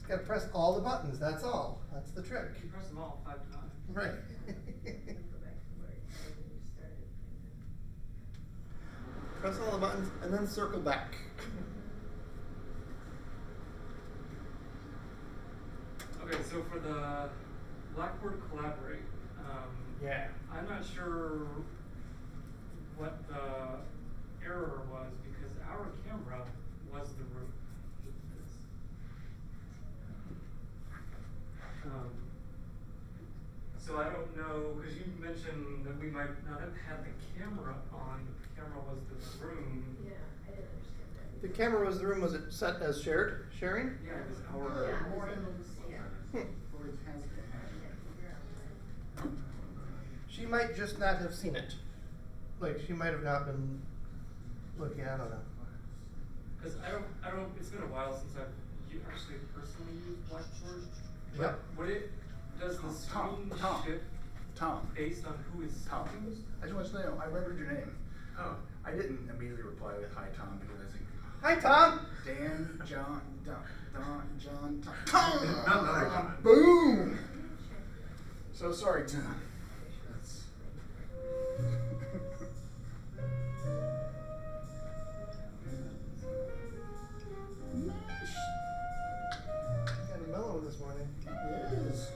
gotta press all the buttons, that's all. That's the trick. You press them all 5 times. Right. Press all the buttons and then circle back. Okay, so for the Blackboard Collaborate, Yeah. I'm not sure what the error was because our camera was the room. So I don't know, because you mentioned that we might not have had the camera on, but the camera was the room. Yeah, I didn't understand that. The camera was the room, was it set as sharing? Yeah, it was our. Yeah, More it than was yeah. always has to have. She might just not have seen it. Like, she might have not been looking, I don't know. Because I don't, it's been a while since I've actually personally used Blackboard. Yep. Would it, does the screen shift Tom. based on who is Tom. speaking? I just want you to know, I remembered your name. Oh. I didn't immediately reply with hi Tom because I think Hi, Tom! Dan, John, John, Tom. Not another John. Boom! So sorry, Tom. That's Kind of mellow this morning. it is.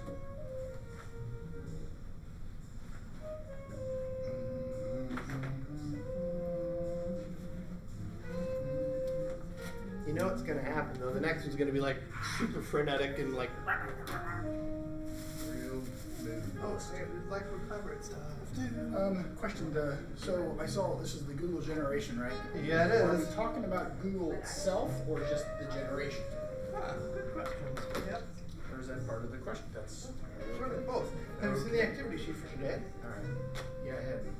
You know what's gonna happen though. The next one's gonna be like super frenetic and like. Real mood. Oh, standard Blackboard Collaborate stuff. Question, so I saw this is the Google generation, right? Yeah, it Are is. we talking about Google itself or just the generation? Ah, good questions. Yep. Or is that part of the question? That's Sort of both. Have you seen the activity sheet for today? Alright. Yeah, I hadn't.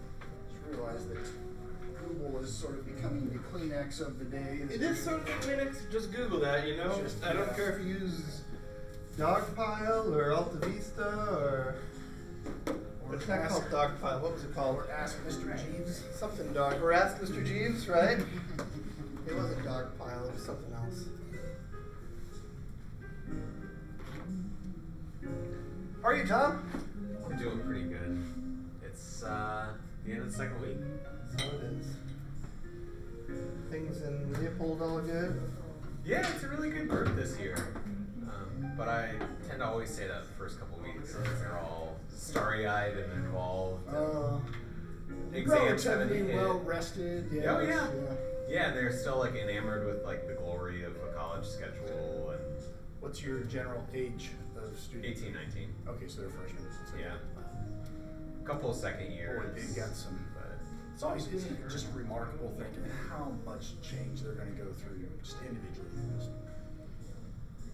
Just realized that Google is sort of becoming the Kleenex of the day. It is sort of a Kleenex. Just Google that, you know? Just, I don't yeah. care if you use Dogpile or Alta Vista or. It's not called Dogpile. What was it called? Or Ask Mr. Jeeves. Something dog. Or Ask Mr. Jeeves, right? It wasn't Dogpile. It was something else. How are you, Tom? I'm doing pretty good. It's the end of the second week. So it is. Things in Leopold all good? Yeah, it's a really good group this year. But I tend to always say that the first couple weeks because they're all starry-eyed and involved. Exams haven't Relatively hit. well rested. Yes, Oh yeah. Yeah, and they're still like enamored with like the glory of a college schedule and What's your general age of student? 18, 19. Okay, so they're freshmen. So Yeah. A couple of second years. Boy, they've got some. But It's always, isn't it just remarkable thinking how much change they're going to go through just individually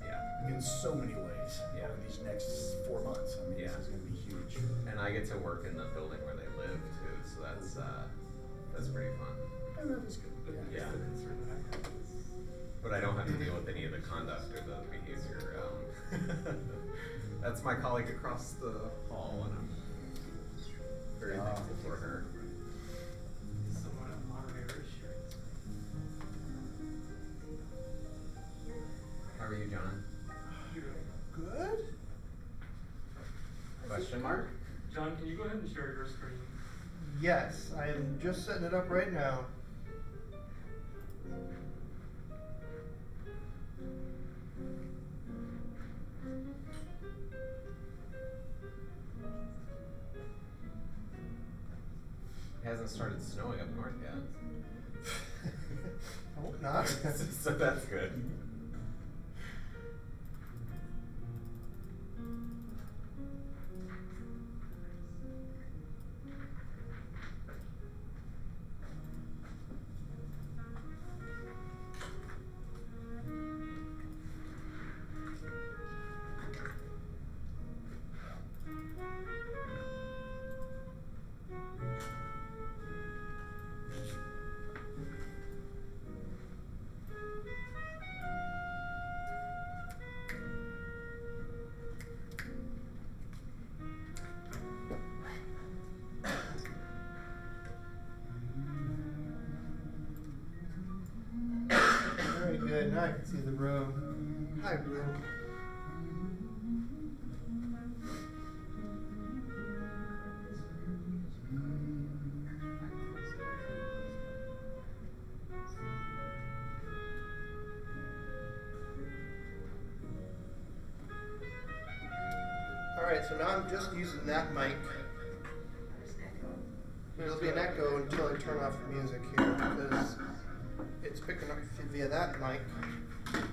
yeah. in so many ways Yeah. over these next 4 months. I mean, Yeah. this is going to be huge. And I get to work in the building where they live too, so that's pretty fun. And that is good. Yeah. The concern that I have is But I don't have to deal with any of the conduct or the behavior. That's my colleague across the hall, and I'm very thankful for her. someone a moderator is sharing this. How are you, John? Good? Question mark? John, can you go ahead and share your screen? Yes, I am just setting it up right now. It hasn't started snowing up north yet. I hope not. So that's good. Very good. Now I can see the room. Hi, room. Alright, so now I'm just using that mic. There'll be an echo until I turn off the music here because it's picking up via that mic and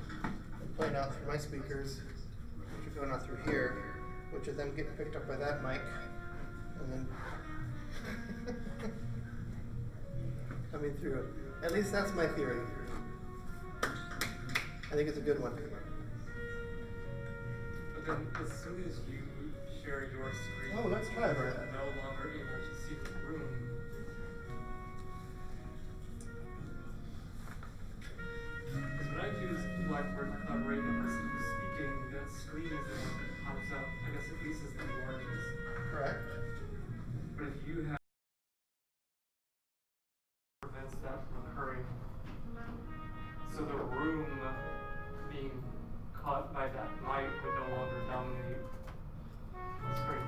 playing out through my speakers, which are going out through here, which are then getting picked up by that mic, and then coming through. At least that's my theory. I think it's a good one. But then as soon as you share your screen, Oh, let's try you're that. no longer able to see the room. Because when I use Blackboard to collaborate, the person who's speaking, that screen is the one that pops up, I guess at least as the oranges. Correct. But if you have prevents that from occurring. So the room being caught by that mic would no longer dominate the screen.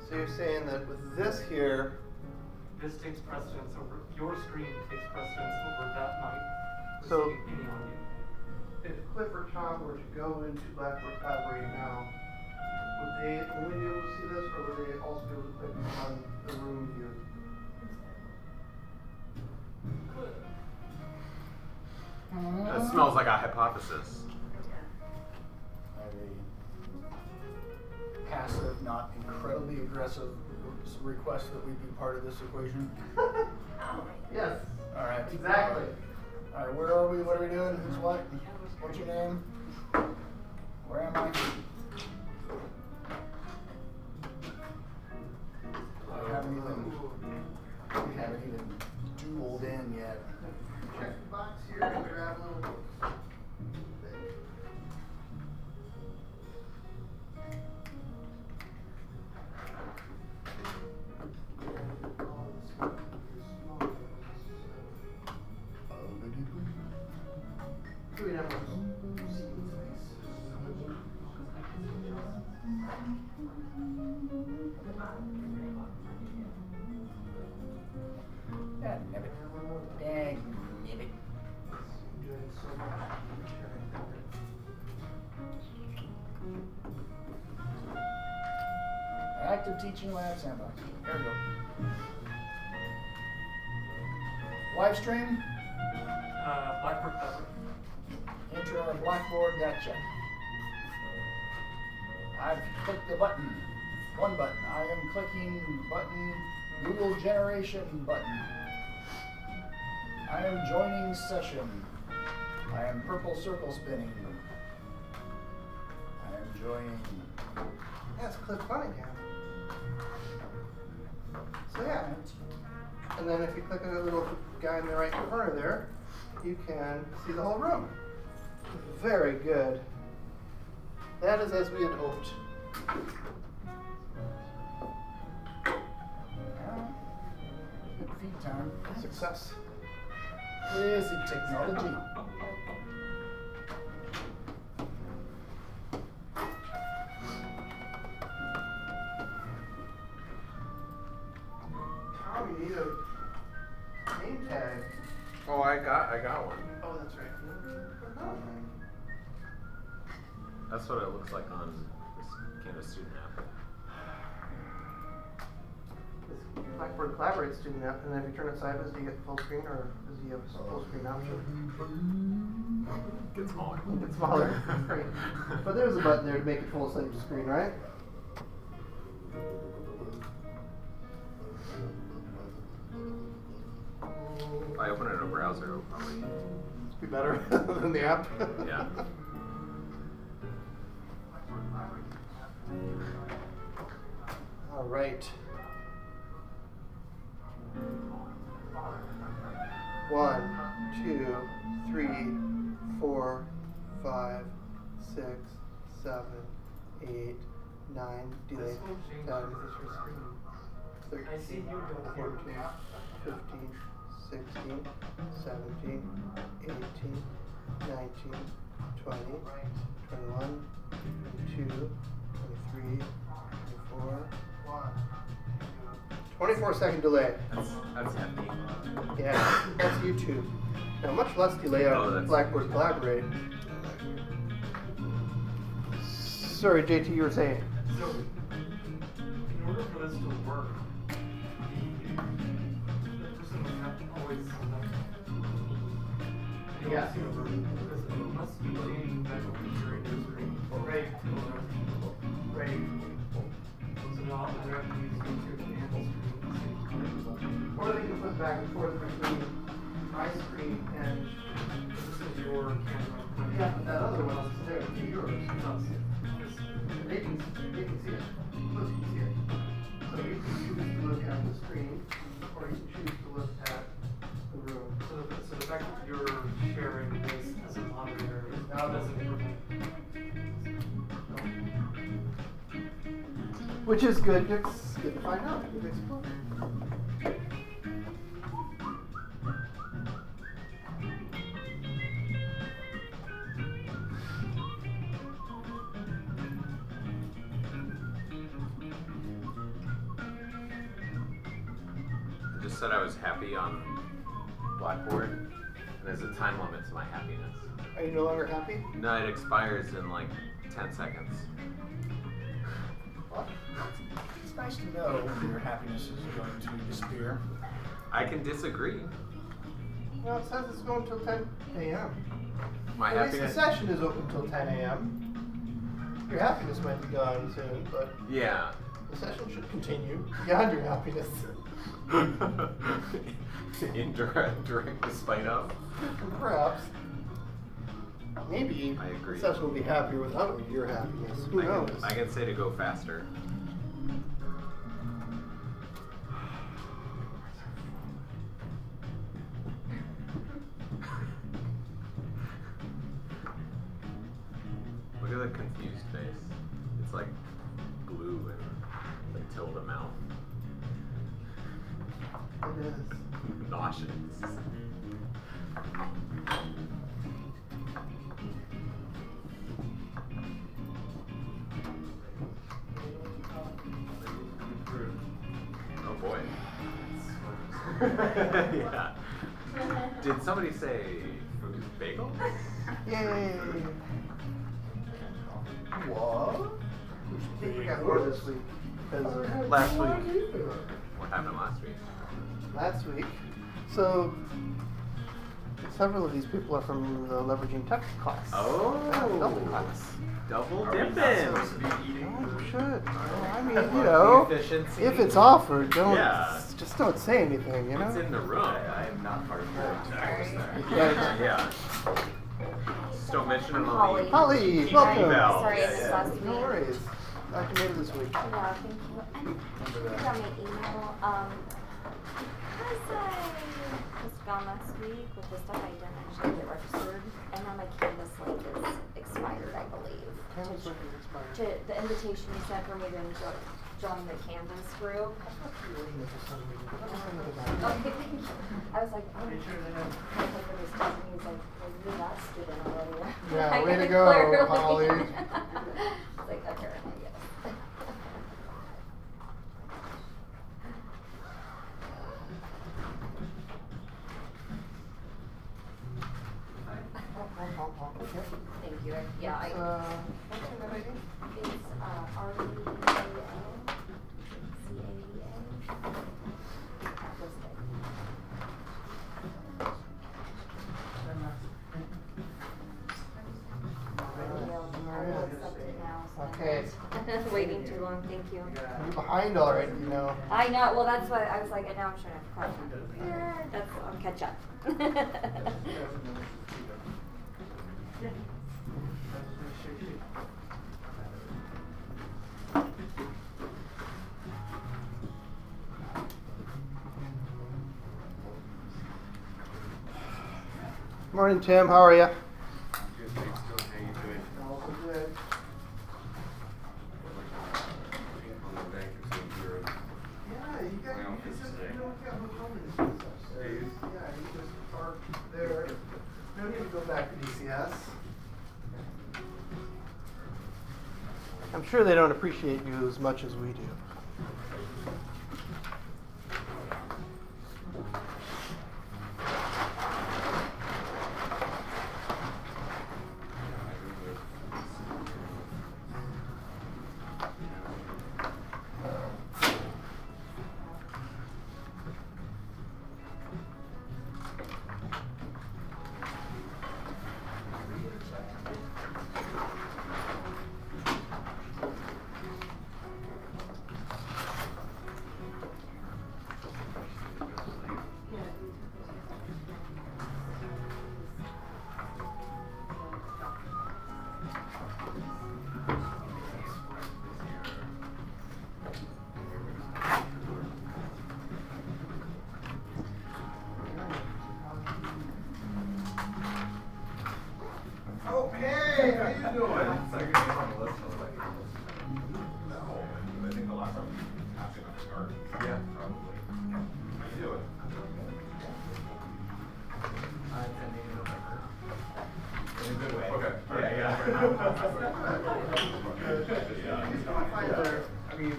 So you're saying that with this here, This takes precedence over, your screen takes precedence over that mic So- receiving any audio. if Cliff or Tom were to go into Blackboard Collaborate now, would they only be able to see this, or would they also be able to click on the room view? That smells like a hypothesis. I have a passive, not incredibly aggressive request that we be part of this equation. Yes. All right. Exactly. All right, where are we? What are we doing? Who's what? What's your name? Where am I? I haven't even dueled in yet. Check the box here and grab a little thing. Do we have a sequence Yeah, nibbit. Dang, nibbit. Doing so much. Active Teaching Lab Sandbox. There we go. Live stream. Blackboard cover. Intro of Blackboard, gotcha. I've clicked the button. One button. I am clicking button, Google generation button. I am joining session. I am purple circle spinning. I am joining. That's Cliff Cunningham. So yeah. And then if you click on the little guy in the right corner there, you can see the whole room. Very good. That is as we had hoped. Good feed time. Success. Easy technology. Tom, you need a name tag. Oh, I got one. Oh, that's right. That's what it looks like on this Canvas student app. This Blackboard Collaborate student app, and then if you turn it sideways, do you get full screen, or does he have a full screen option? Get smaller. It's smaller. Great. But there's a button there to make it full size screen, right? If I open it in a browser, it'll probably. Be better than the app. Yeah. All right. 1, 2, 3, 4, 5, 6, 7, 8, 9, delay, This whole change 10, because it's your screen. 13, I see you don't hear 14, me. 15, 16, 17, 18, 19, 20, 21, 22, 23, 24, 24-second delay. That's hefty. Yeah, that's YouTube. Now, much less delay on Oh, that's- Blackboard Collaborate. Sorry, JT, you were saying. So in order for this to work, the person would have to always select Yeah. because it must be changed back over to your screen. Right. Right. So now they have to use your canvas screen at the same time. Or they can flip back and forth between my screen and This is your camera. yeah, but that other one is there to yours. Yes. They can see it. Look, you can see it. So you can choose to look at the screen, or you can choose to look at the room. So the fact that you're sharing this as a monitor Now doesn't prevent. Which is good. It's good to find out. Good to explore. I just said I was happy on Blackboard, and there's a time limit to my happiness. Are you no longer happy? No, it expires in like 10 seconds. What? It's nice to know your happiness is going to disappear. I can disagree. No, it says it's going till 10 a.m. My At least happiness. the session is open till 10 a.m. Your happiness might be gone soon, but Yeah. the session should continue beyond your happiness. Indirect, despite of. Perhaps. Maybe I agree. the session will be happier without your happiness. Who knows? I can say to go faster. Look at the confused face. It's like blue and like tilde mouth. It is. Nauseous. Oh boy. Yeah. Did somebody say fruit bagel? Yay! What? I think we got more this week. Because last week. What happened last week? Last week. So, several of these people are from the Leveraging Text class. Double class. Double Are we not dipping. supposed to be eating? Oh, you should. I mean, Love you know, the efficiency. if it's offered, don't Yeah. just don't say anything, you know? It's in the room. I am not part of the tax there. Yeah. Yeah. Just don't mention it on Holly. the Holly, TV welcome. bell. Sorry, I Yeah, missed yeah. last week. No worries. Back to me this week. Yeah, thank you. I got my email. Because I was gone last week with the stuff I didn't actually get registered, and now my Canvas link is expired, I believe. Canvas link is expired. The invitation you sent for me to join the Canvas group. Okay, thank you. I was like, oh, my husband was texting me, he's like, well, you're that student already. Yeah, I way to gotta go, clearly- Holly. I was like, apparently, yes. Thank you. Yeah, I. What's your name again? It's R-E-A-L-C-A-D-A. Okay. Waiting too long, thank you. You're behind already, you know. I know, well, that's what, I was like, and now I'm trying to catch up. Yeah, that's, I'll catch up. Morning, Tim. How are you? Good, thanks, Dylan. How you doing? Also good. On the bank of St. Bureau. Yeah, you got My office you today. don't get hotel rooms and stuff. Do you? Yeah, you just park there. No need to go back to DCS. I'm sure they don't appreciate you as much as we do. Okay, how you doing? I think the last time asking them to start. Yeah, probably. How you doing? I'm sending it over. In a good way. Okay. Yeah. I mean,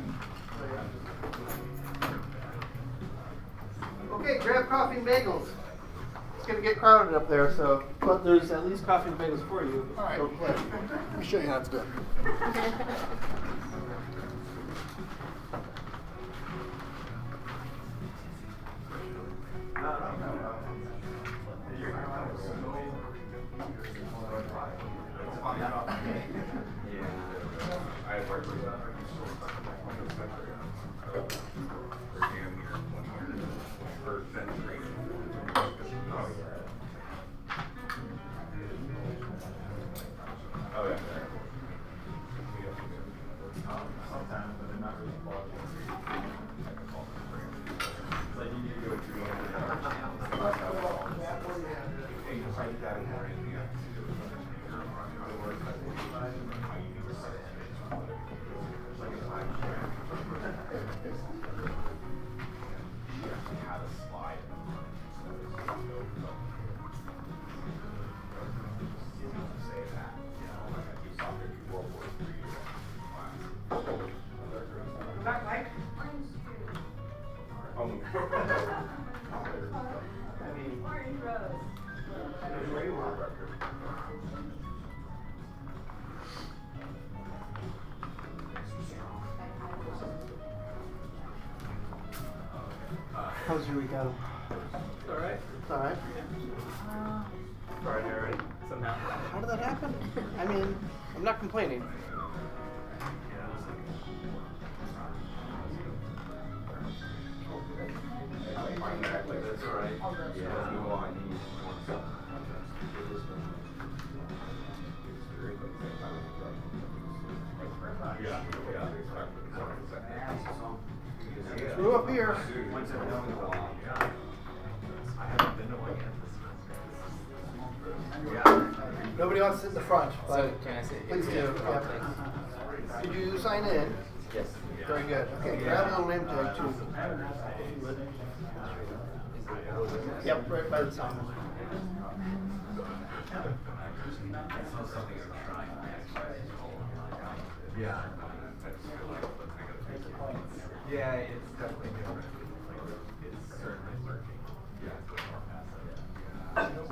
okay, grab coffee and bagels. It's gonna get crowded up there, so but there's at least coffee and bagels for you. All right. Don't play. Let me show you how it's done. I worked with them. Oh yeah. Sometimes, but they're not really quality. Like you need to go through How's your weekend? It's alright. It's alright. Friday already, somehow. How did that happen? I mean, I'm not complaining. That's all right. Yeah. Screw up here. I haven't been to one yet. Nobody wants to sit in the front, but So can I say? please do. Yeah. Did you sign in? Yes. Very good. Okay, grab a little name tag too. If you would. Yep, right by the sign. Yeah. Yeah, it's definitely different. It's certainly working. Yeah, it's more passive.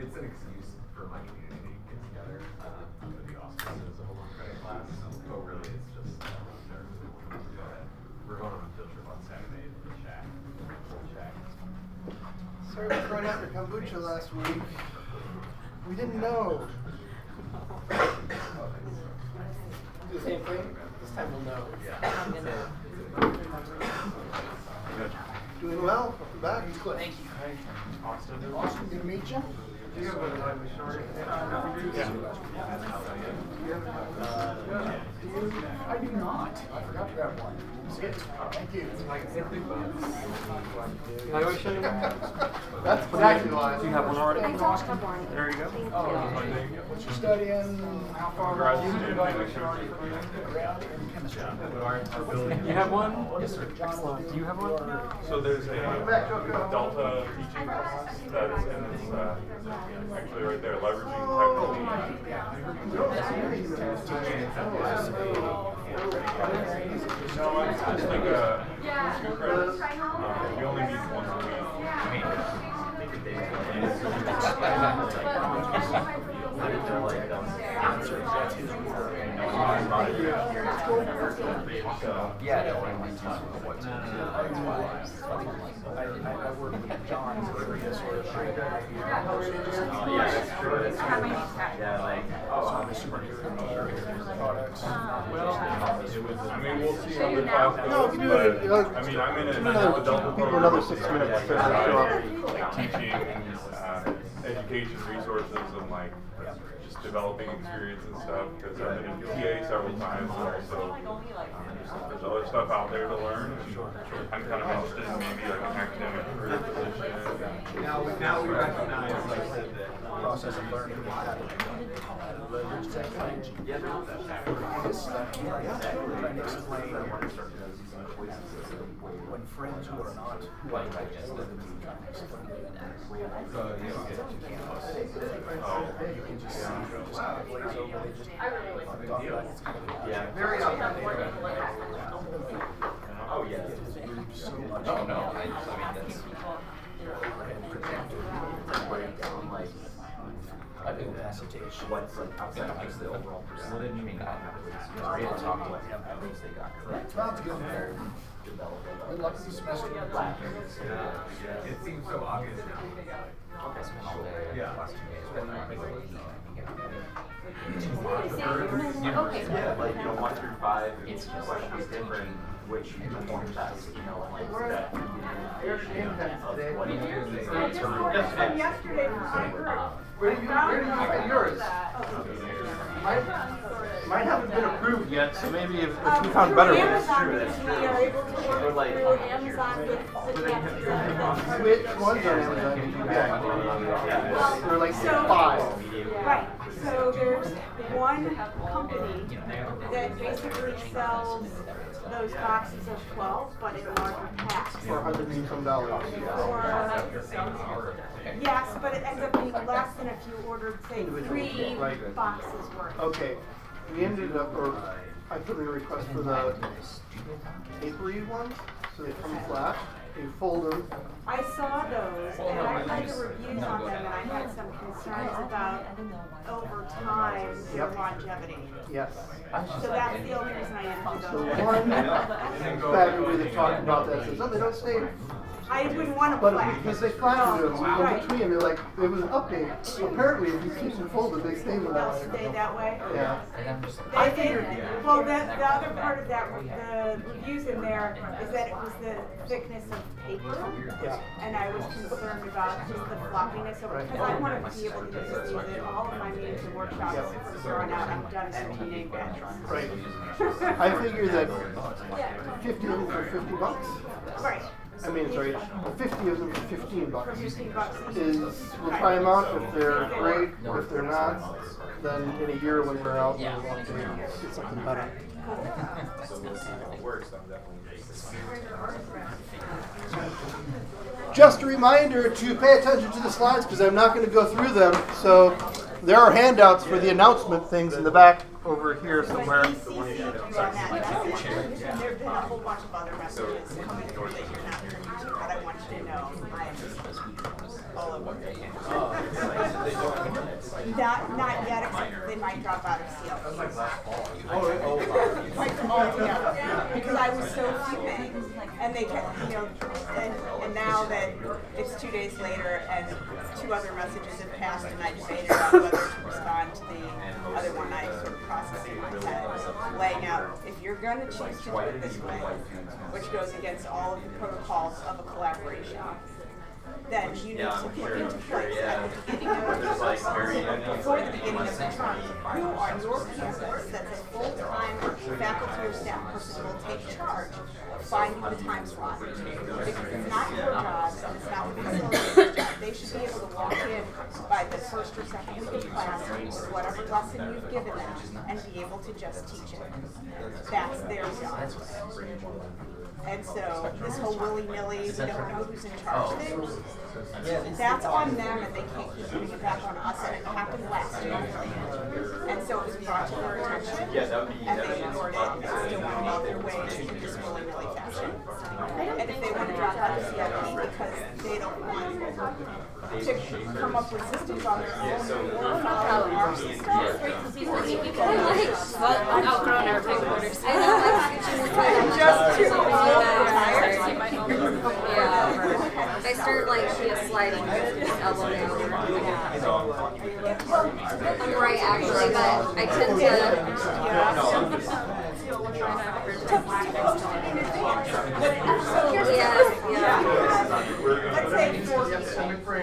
It's an excuse for my community to get together under the auspices of a long credit class. But really, it's just we're going on a field trip on Saturday to the shack. Sorry for throwing out your kombucha last week. We didn't know. Do the same thing? This time we'll know. I'm gonna. Doing well? Welcome back. Thank you. Austin. Austin, good to meet you. Do you have a short? I do not. I forgot to grab one. Thank you. Can I always show you one? That's exactly why. Do you have one already? I don't have one. There you go. Thank Oh, you. what you studying? How far Grad along? student, Around in chemistry. Our building. You have one? Yes, sir. John, Excellent. Do you have one? So there's a Delta teaching class that's in this, actually right there, leveraging technology. No, it's just like a 2 credits. You only meet once a week. Yeah. I work with John's area sort of trade. Yeah, that's true. Yeah, like, So I'm a superhero. projects. Well, I mean, we'll see how the class goes, No, we can do it. but, I mean, I'm in Another a Delta people, program another with 6 my minutes. So side, show up. like teaching education resources and like just developing experience and stuff, because I've been in TA several times, and so there's other stuff out there to learn. And I'm kind of interested in maybe like an academic career position. Now we recognize, like I said, that Process of learning that leverage technology. Trying to explain when friends who are not who I digest trying to explain you can just see just glaze over. They just talk about it's kind of very Oh, yeah. so much. Oh, no, I mean, that's. I do hesitation. What's like outside of the overall percentage? What did you mean? We had talked about at least they got correct. Sounds good. Good luck this semester. It seems so obvious now. Okay, spent all day. Yeah. Okay. Yeah, like, 1 through 5, each question is different, which perform tests, like that. Today. What do you Yesterday for my group. Where did you get yours? Mine haven't been approved yet, so maybe if you found better ones. Amazon, because we are able to work through Amazon with the taxes. Which ones on Amazon did you get? There were like So- 5. Right, so there's one company that basically sells those boxes of 12, but in larger packs. For $100 and some dollars. Yes, but it ends up being less than if you ordered, say, 3 Right. boxes worth. Okay, we ended up, or I put in a request for the papery ones, so they come flat. You fold them. I saw those, and I read the reviews on them, and I had some concerns about, over time, their Yep. longevity. Yes. So that's the only reason I didn't do So those. one bad review they talked about that says, oh, they don't stay. I wouldn't want to But flat. because they flattened them in Right. between, they're like, it was an update. Apparently, if you keep them folded, they stay with They'll that. stay that way. Yeah. I figured, well, the other part of that, the reviews in there is that it was the thickness of paper. Yeah. And I was concerned about just the floppiness of it, because I want to be able to use these in all of my meetings and workshops from here on out. I'm done submitting batches. Right. I figure that 50 of them for $50. Right. I mean, sorry, 50 of them for $15 For 15 bucks each. is, we'll try them out. If they're great, or if they're not, then in a year when we're out, we'll want to get something better. So we'll see how it works, I'm definitely. Just a reminder to pay attention to the slides because I'm not going to go through them. So there are handouts for the announcement things in the back over here somewhere. And there have been a whole bunch of other messages coming through that you're not privy to, but I want you to know all of them. Not yet, except they might drop out of CLP. Like altogether, because I was so fuming, and they kept, and now that it's 2 days later and 2 other messages have passed, and I debated on whether to respond to the other one, I sort of processed in my head, laying out, if you're going to choose to do it this way, which goes against all of the protocols of a collaboration, then you need to put into place at the beginning of before the beginning of the term, who on your campus that's a full-time faculty or staff person will take charge of finding the time slot. Because it's not your job, and it's not the facilitator's job. They should be able to walk in by the first or second week of class, or whatever lesson you've given them, and be able to just teach it. That's their job. And so this whole willy-nilly, we don't know who's in charge thing, that's on them, and they can't keep putting it back on us, and it happened last year. And so it was brought to their attention, and they ignored it, and still went about their way in this willy-nilly fashion. And if they want to drop out of CIP because they don't want to come up with systems on their own or follow our system, Outgrown our headquarters. just too tired. Yeah. I start like she is sliding his elbow down. I'm right actually, but I tend to Let's say 4 people,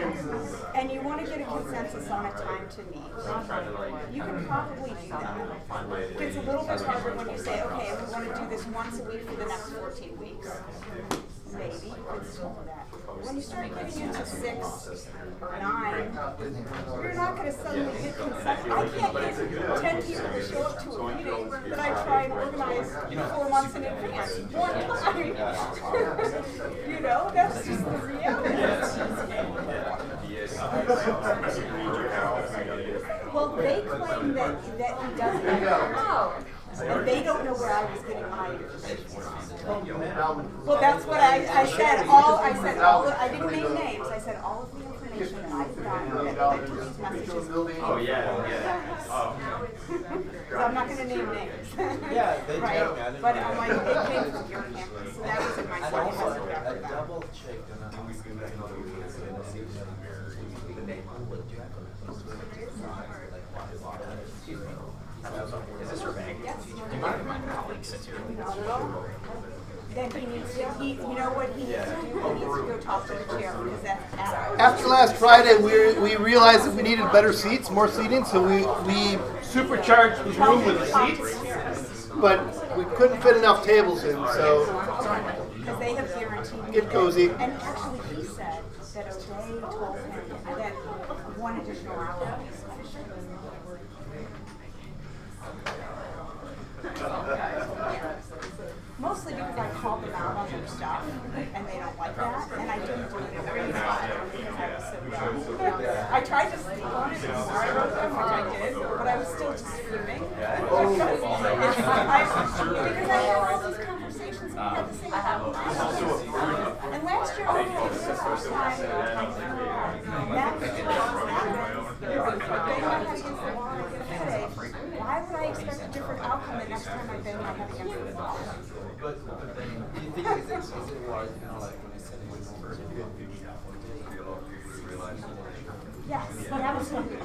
and you want to get a consensus on a time to meet. You can probably do that. It gets a little bit harder when you say, okay, we want to do this once a week for the next 14 weeks. Maybe you could still do that. When you start getting into 6, 9, you're not going to suddenly get consensus. I can't get 10 people to show up to a meeting that I try and organize 4 months in advance. One time. You know, that's just the reality. Well, they claim that he doesn't know. And they don't know where I was getting my information. Well, that's what I said. I didn't name names. I said all of the information that I've gotten that led to these messages. Oh, yeah. Oh. So I'm not going to name names. Yeah, they right? tell me. I didn't But know. it came from your campus. So that was in my I second also semester after that. double checked and I was Is this her bag? Yes. Do you mind if my colleague sits here? Not at all. Then he needs to, you know what he needs to do? He needs to go talk to the chair because that's After last Friday, we realized that we needed better seats, more seating, so we supercharged the room with the seats, but we couldn't fit enough tables in, so because they have guaranteed me. get cozy. And actually, he said that O'Day told him that 1 additional hour. Mostly because I called them out on their stuff, and they don't like that, and I didn't do it every time because I was so dumb. I tried to sleep on it before I wrote them, which I did, but I was still just fuming. Because I had all these conversations and we had the same conversations. And last year, okay, this is the first time that was they might have against the wall and get a headache. Why would I expect a different outcome the next time I bang my head against the wall? But then, do you think is it was like when I said it was first Yes, absolutely.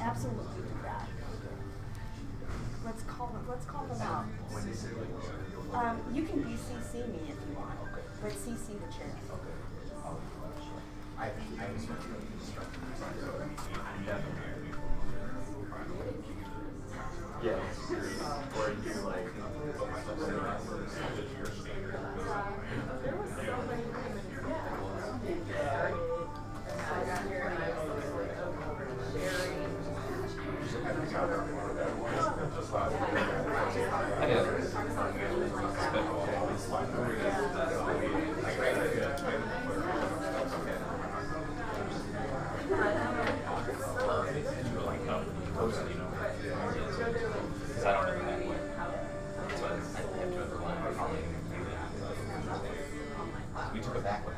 Absolutely do that. Let's call them out. You can BCC me if you want, but CC the chair. I was yeah. Or you like we took it back with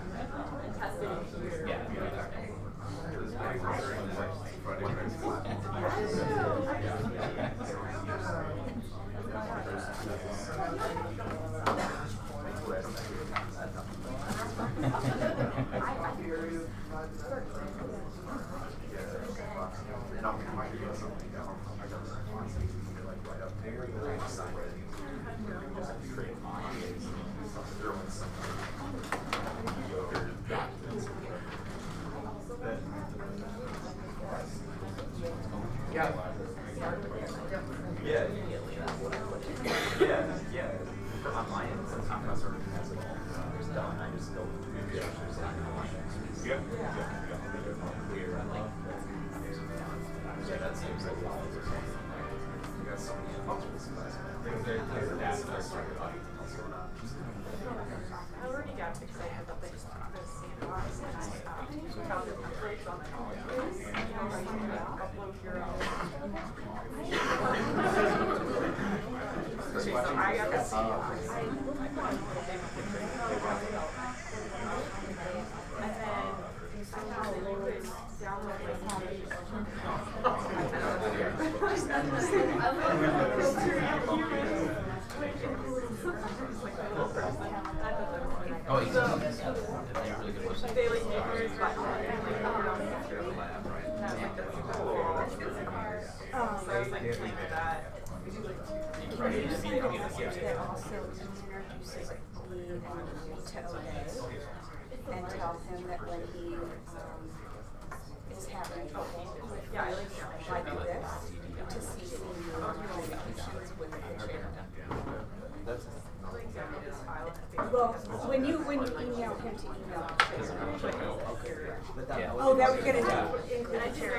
I already got excited about the Sandbox and I found the templates on upload your own. So I got to see and then somehow you could download oh, he's really good website. daily neighbors, but so I was like, keep that. introducing a message that also introduces me to O'Day and tell him that when he is having trouble with files like this, to CC me on communications with the chair. Well, when you email him to email. Oh, that was gonna include the chair.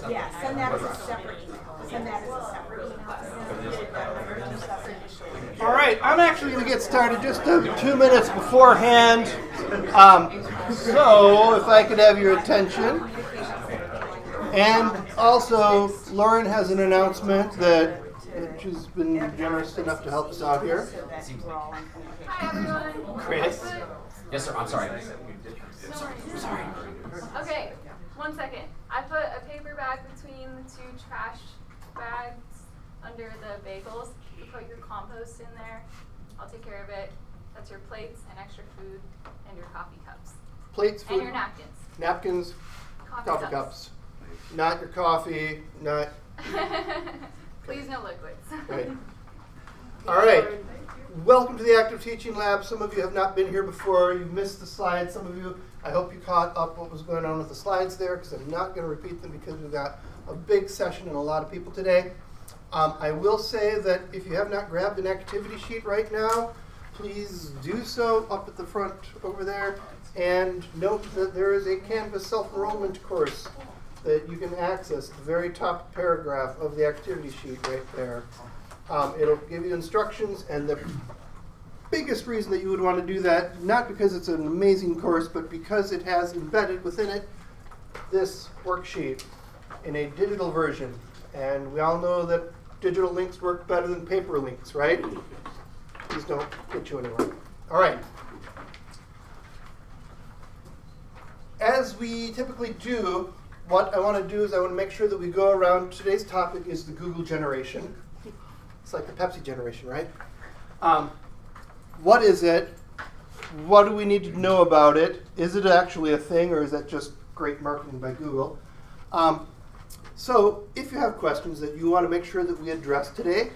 Yeah, send that as a separate email. Send that as a separate email. All right, I'm actually going to get started just 2 minutes beforehand. So, if I could have your attention. And also, Lauren has an announcement that she's been generous enough to help us out here. Hi everyone. Chris? Yes, sir. I'm sorry. Sorry. Okay, 1 second. I put a paper bag between the 2 trash bags under the bagels. You put your compost in there. I'll take care of it. That's your plates and extra food and your coffee cups. Plates, food, And your napkins. napkins, coffee cups. Not your coffee, not... Please no liquids. Right. All right. Welcome to the Active Teaching Lab. Some of you have not been here before. You've missed the slides. Some of you, I hope you caught up what was going on with the slides there, because I'm not going to repeat them because we've got a big session and a lot of people today. I will say that if you have not grabbed an activity sheet right now, please do so up at the front over there. And note that there is a Canvas self-enrollment course that you can access at the very top paragraph of the activity sheet right there. It'll give you instructions, and the biggest reason that you would want to do that, not because it's an amazing course, but because it has embedded within it this worksheet in a digital version. And we all know that digital links work better than paper links, right? These don't get you anywhere. All right. As we typically do, what I want to do is I want to make sure that we go around. Today's topic is the Google generation. It's like the Pepsi generation, right? What is it? What do we need to know about it? Is it actually a thing, or is that just great marketing by Google? So if you have questions that you want to make sure that we address today,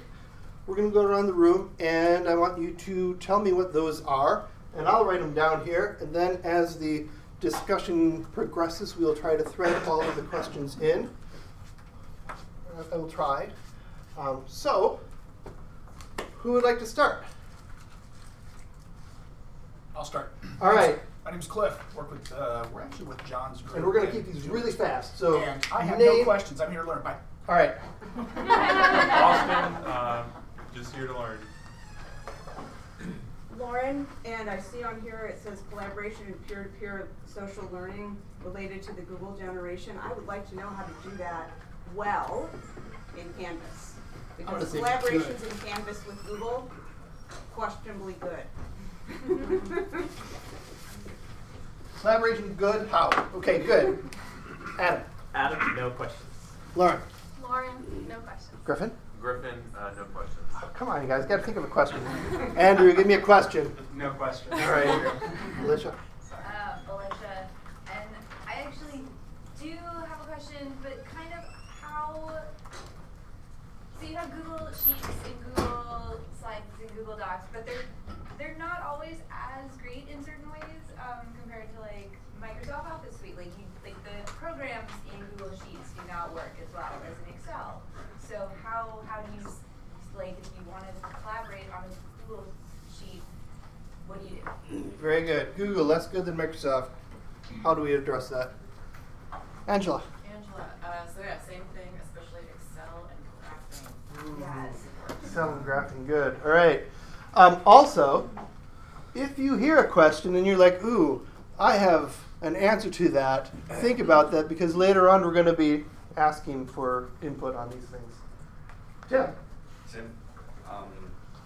we're going to go around the room, and I want you to tell me what those are, and I'll write them down here, and then as the discussion progresses, we'll try to thread all of the questions in. I will try. So, who would like to start? I'll start. All right. My name's Cliff. We're actually with John's group. And we're going to keep these really fast. So, and I have no questions. I'm here to learn. Bye. All right. Austin, just here to learn. Lauren, and I see on here it says collaboration and peer-to-peer social learning related to the Google generation. I would like to know how to do that well in Canvas. Because collaborations in Canvas with Google, questionably good. Collaboration good? How? Okay, good. Adam, no questions. Lauren. Lauren, no questions. Griffin. Griffin, no questions. Oh, come on, you guys. Got to think of a question. Andrew, give me a question. No questions. All right. Alicia. Alicia, and I actually do have a question, but kind of how, so you have Google Sheets and Google Slides and Google Docs, but they're not always as great in certain ways compared to like Microsoft Office Suite. Like the programs in Google Sheets do not work as well as in Excel. So how do you, like, if you wanted to collaborate on a Google Sheet, what do you do? Very good. Google, less good than Microsoft. How do we address that? Angela. So yeah, same thing, especially Excel and graphing. Yes. Excel and graphing, good. All right. Also, if you hear a question and you're like, ooh, I have an answer to that, think about that, because later on we're going to be asking for input on these things. Jim. Tim,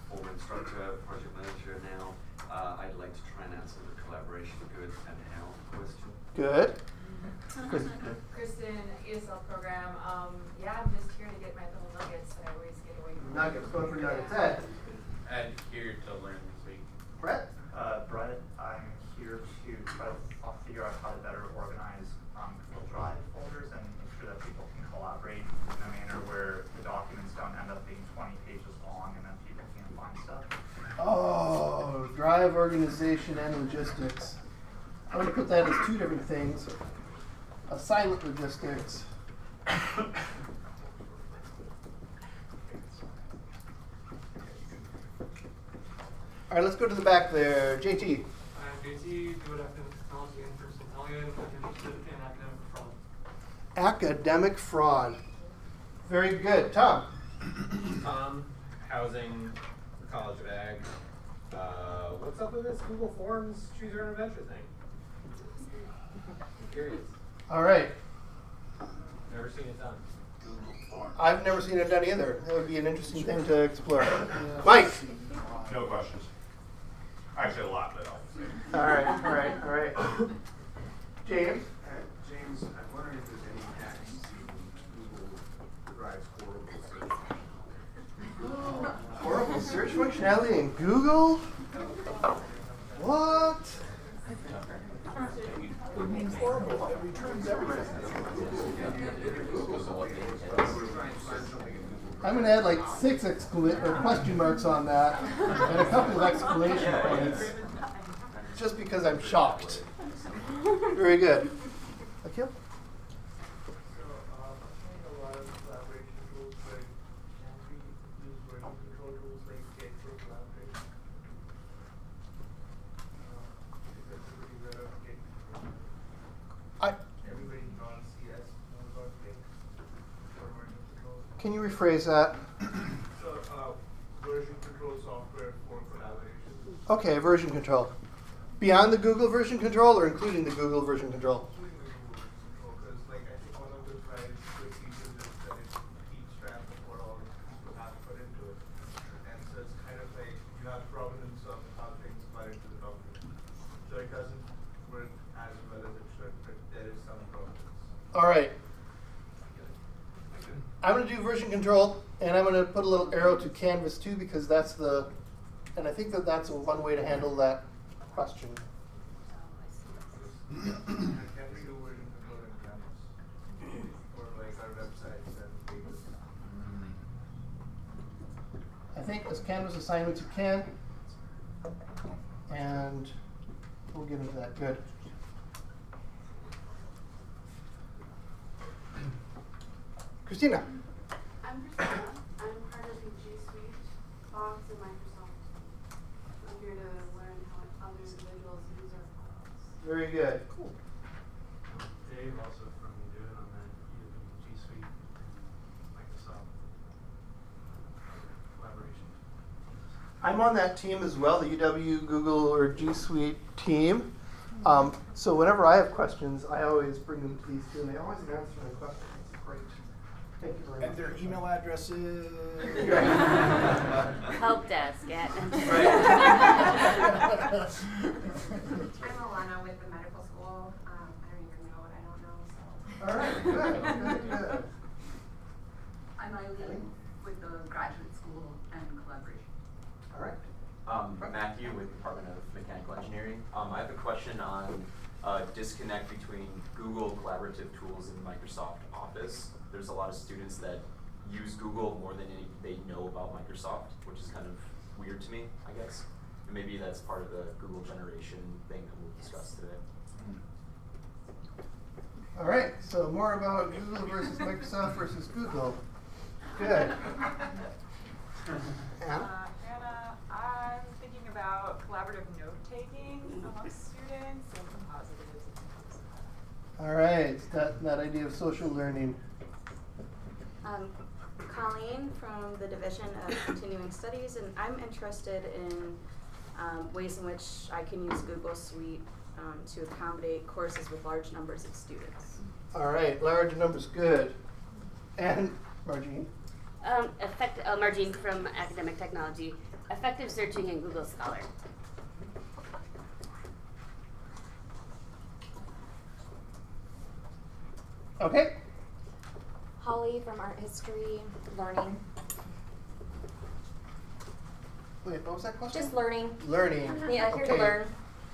former instructor, project manager now. I'd like to try and answer the collaboration good and how question. Good. Kristen, ESL program. Yeah, I'm just here to get my little nuggets that I always get away from. Nuggets, going for nuggets. Ed. Ed, here to learn this week. Brett. Brett, I'm here to try to figure out how to better organize Google Drive folders and make sure that people can collaborate in a manner where the documents don't end up being 20 pages long and then people drive, organization, and logistics. I'm going to put that as two different things. A silent logistics. All right, let's go to the back there. JT. I'm JT, do it academic technology and first Italian. I'm interested in academic fraud. Academic fraud. Very good. Tom. Housing, college bag. What's up with this Google Forms choose your own adventure thing? I'm curious. All right. Never seen it done. I've never seen it done either. That would be an interesting thing to explore. Mike. No questions. Actually, a lot, but I'll say. All right. James. James, I'm wondering if there's any hacks to Google Drive's horrible search. Horrible search functionality in Google? What? It means horrible. It returns everything. I'm going to add like 6 question marks on that and a couple of exclamation points just because I'm shocked. Very good. Akil? Can you rephrase that? So, version control software for collaboration. Okay, version control. Beyond the Google version control or including the Google version control? Because, like, I think one of the Drive good features is that it keeps track of what all people have put into it. And so it's kind of like you have provenance of how things are into the document. So it doesn't work as well as it should, but there is some provenance. All right. I'm going to do version control, and I'm going to put a little arrow to canvas too, because that's and I think that's one way to handle that question. Can we do version control in Canvas? For like our websites and pages? I think as canvas assignments you can, and we'll get into that. Good. Christina. I'm Christina. I'm part of the G Suite box in Microsoft. I'm here to learn how other individuals use our products. Very good. Cool. Dave, also from UW, on that G Suite Microsoft collaboration. I'm on that team as well, the UW, Google, or G Suite team. So whenever I have questions, I always bring them to these two, and they always answer my questions. It's great. Thank you very much. And their email address is help desk at I'm Alana with the medical school. I don't even know what I don't know. So. All right, good. I'm Eileen with the graduate school and collaboration. All right. Matthew with Department of Mechanical Engineering. I have a question on disconnect between Google collaborative tools and Microsoft Office. There's a lot of students that use Google more than they know about Microsoft, which is kind of weird to me, I guess. And maybe that's part of the Google generation thing that we'll discuss today. All right, so more about Google versus Microsoft versus Google. Good. Anna, I'm thinking about collaborative note-taking amongst students and some positives and negatives of that. All right, that idea of social learning. Colleen from the Division of Continuing Studies, and I'm interested in ways in which I can use Google Suite to accommodate courses with large numbers of students. All right, large numbers, good. And Margine? Margine from Academic Technology. Effective searching in Google Scholar. Okay. Holly from Art History, learning. Wait, what was that question? Just learning. Learning. Yeah, here to learn.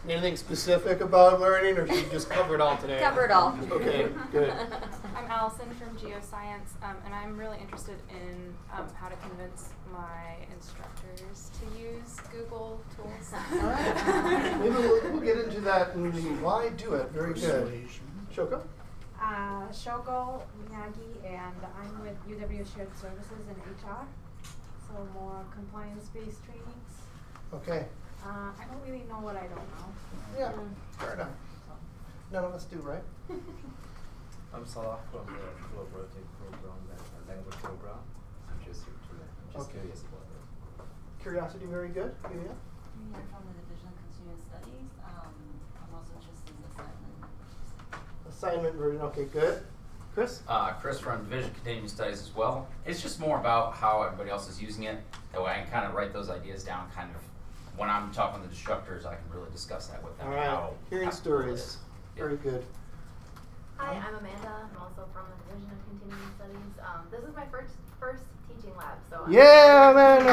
Anything specific about learning, or should we just cover it all today? Cover it all. Okay, good. I'm Allison from Geoscience, and I'm really interested in how to convince my instructors to use use Google tools. Alright. Maybe we'll get into that in the why do it. Very good. Shoko? Shogo Miyagi, and I'm with UW Shared Services in HR, so more compliance-based trainings. Okay. I don't really know what I don't know. Yeah, fair enough. None of us do, right? I'm Salah from the collaborative program, language program. I'm just here to learn. I'm just curious about it. Curiosity, very good. Julia? I'm from the Division of Continuing Studies. I'm also interested in assignment. Assignment version, okay, good. Chris? Chris from Division of Continuing Studies as well. It's just more about how everybody else is using it. That way I can kind of write those ideas down kind of when I'm talking to the instructors, I can really discuss that with them. All right, hearing stories. Very good. Hi, I'm Amanda. I'm also from the Division of Continuing Studies. This is my first teaching lab, so Yeah, Amanda!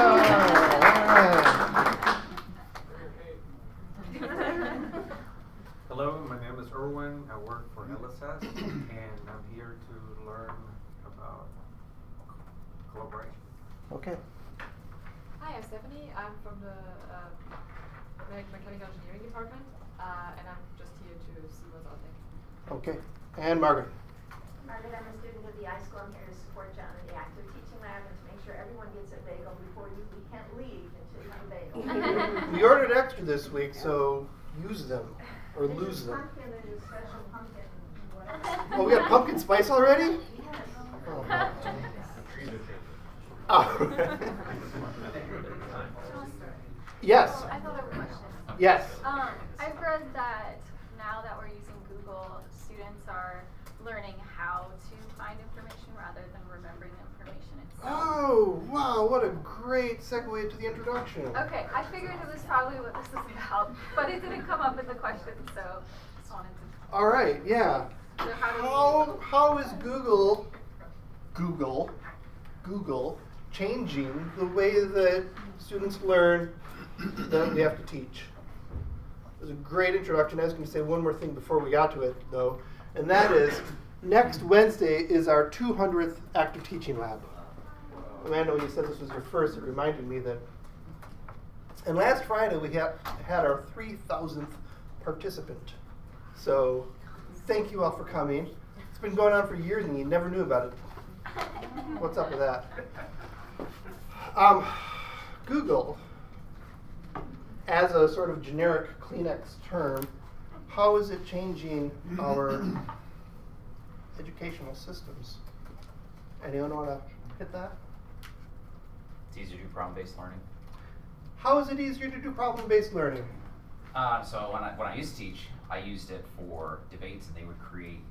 Hello, my name is Erwin. I work for LSS, and I'm here to learn about collaboration. Okay. Hi, I'm Stephanie. I'm from the mechanical engineering department, and I'm just here to see what's out there. Okay. And Margaret? Margaret, I'm a student of the iSchool. I'm here to support John in the active teaching lab and to make sure everyone gets a bagel before we can't leave until you have a bagel. We ordered extra this week, so use them or lose them. Pumpkin, there's a special pumpkin, whatever. Oh, we got pumpkin spice already? Yes. Oh. Oh. Yes. I thought of a question. Yes. I've read that now that we're using Google, students are learning how to find information rather than remembering the information itself. Oh, wow, what a great segue to the introduction. Okay, I figured it was probably what this is about, but it didn't come up in the question, so just wanted to. All right, yeah. So how is Google changing the way that students learn that we have to teach? It was a great introduction. I was going to say one more thing before we got to it, though, and that is next Wednesday is our 200th active teaching lab. Amanda, when you said this was your first, it reminded me that. And last Friday we had our 3,000th participant. So thank you all for coming. It's been going on for years and you never knew about it. What's up with that? Google, as a sort of generic Kleenex term, how is it changing our educational systems? Anyone want to hit that? It's easier to do problem-based learning. How is it easier to do problem-based learning? So when I used to teach, I used it for debates, and they would create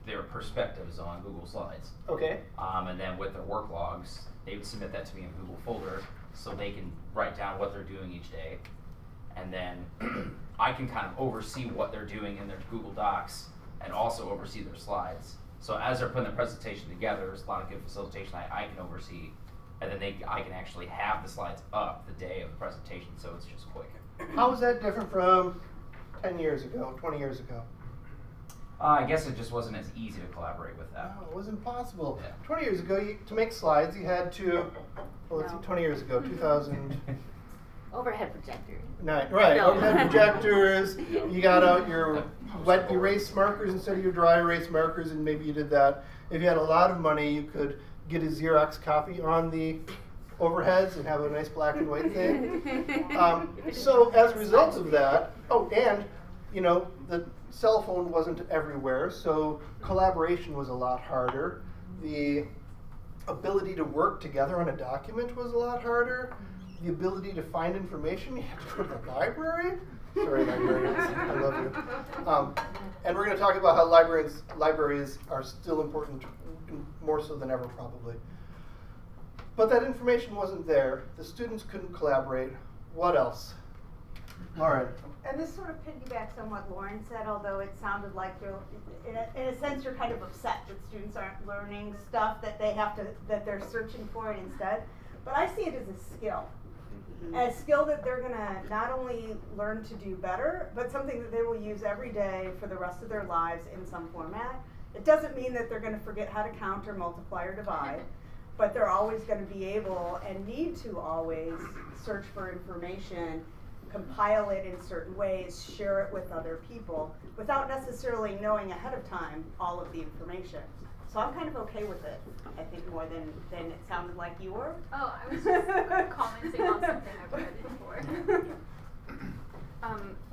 their perspectives on Google Slides. Okay. And then with their work logs, they would submit that to me in a Google folder, so they can write down what they're doing each day, and then I can kind of oversee what they're doing in their Google Docs, and also oversee their slides. So as they're putting the presentation together, there's a lot of good facilitation I can oversee, and then I can actually have the slides up the day of the presentation, so it's just quick. How is that different from 10 years ago, 20 years ago? I guess it just wasn't as easy to collaborate with that. No, it was impossible. Yeah. 20 years ago, to make slides, you had to, well, let's see, 20 years ago, 2000. Overhead projector. Right, No. overhead projectors. You got out your wet erase markers instead of your dry erase markers, and maybe you did that. If you had a lot of money, you could get a Xerox copy on the overheads and have a nice black and white thing. So as a result of that, and the cell phone wasn't everywhere, so collaboration was a lot harder. The ability to work together on a document was a lot harder. The ability to find information, you had to go to the library. Sorry, librarians, I love you. And we're going to talk about how libraries are still important, more so than ever probably. But that information wasn't there. The students couldn't collaborate. What else? Lauren. And this sort of piggybacks on what Lauren said, although it sounded like you're, in a sense, you're kind of upset that students aren't learning stuff that that they're searching for it instead. But I see it as a skill. A skill that they're gonna not only learn to do better, but something that they will use every day for the rest of their lives in some format. It doesn't mean that they're gonna forget how to count or multiply or divide. but they're always going to be able and need to always search for information, compile it in certain ways, share it with other people, without necessarily knowing ahead of time all of the information. So I'm kind of okay with it, I think, more than it sounded like you were. Oh, I was just commenting on something I've read before.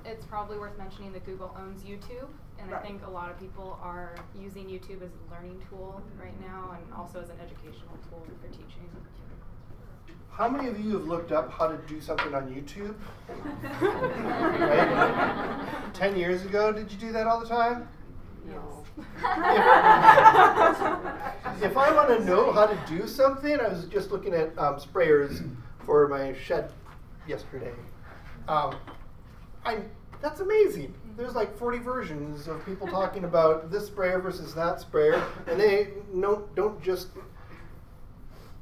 It's probably worth mentioning that Google owns YouTube, and I think a lot of people are using YouTube as a learning tool right now, and also as an educational tool for teaching. How many of you have looked up how to do something on YouTube? Right? 10 years ago, did you do that all the time? No. If I want to know how to do something, I was just looking at sprayers for my shed yesterday. That's amazing. There's like 40 versions of people talking about this sprayer versus that sprayer, and they don't just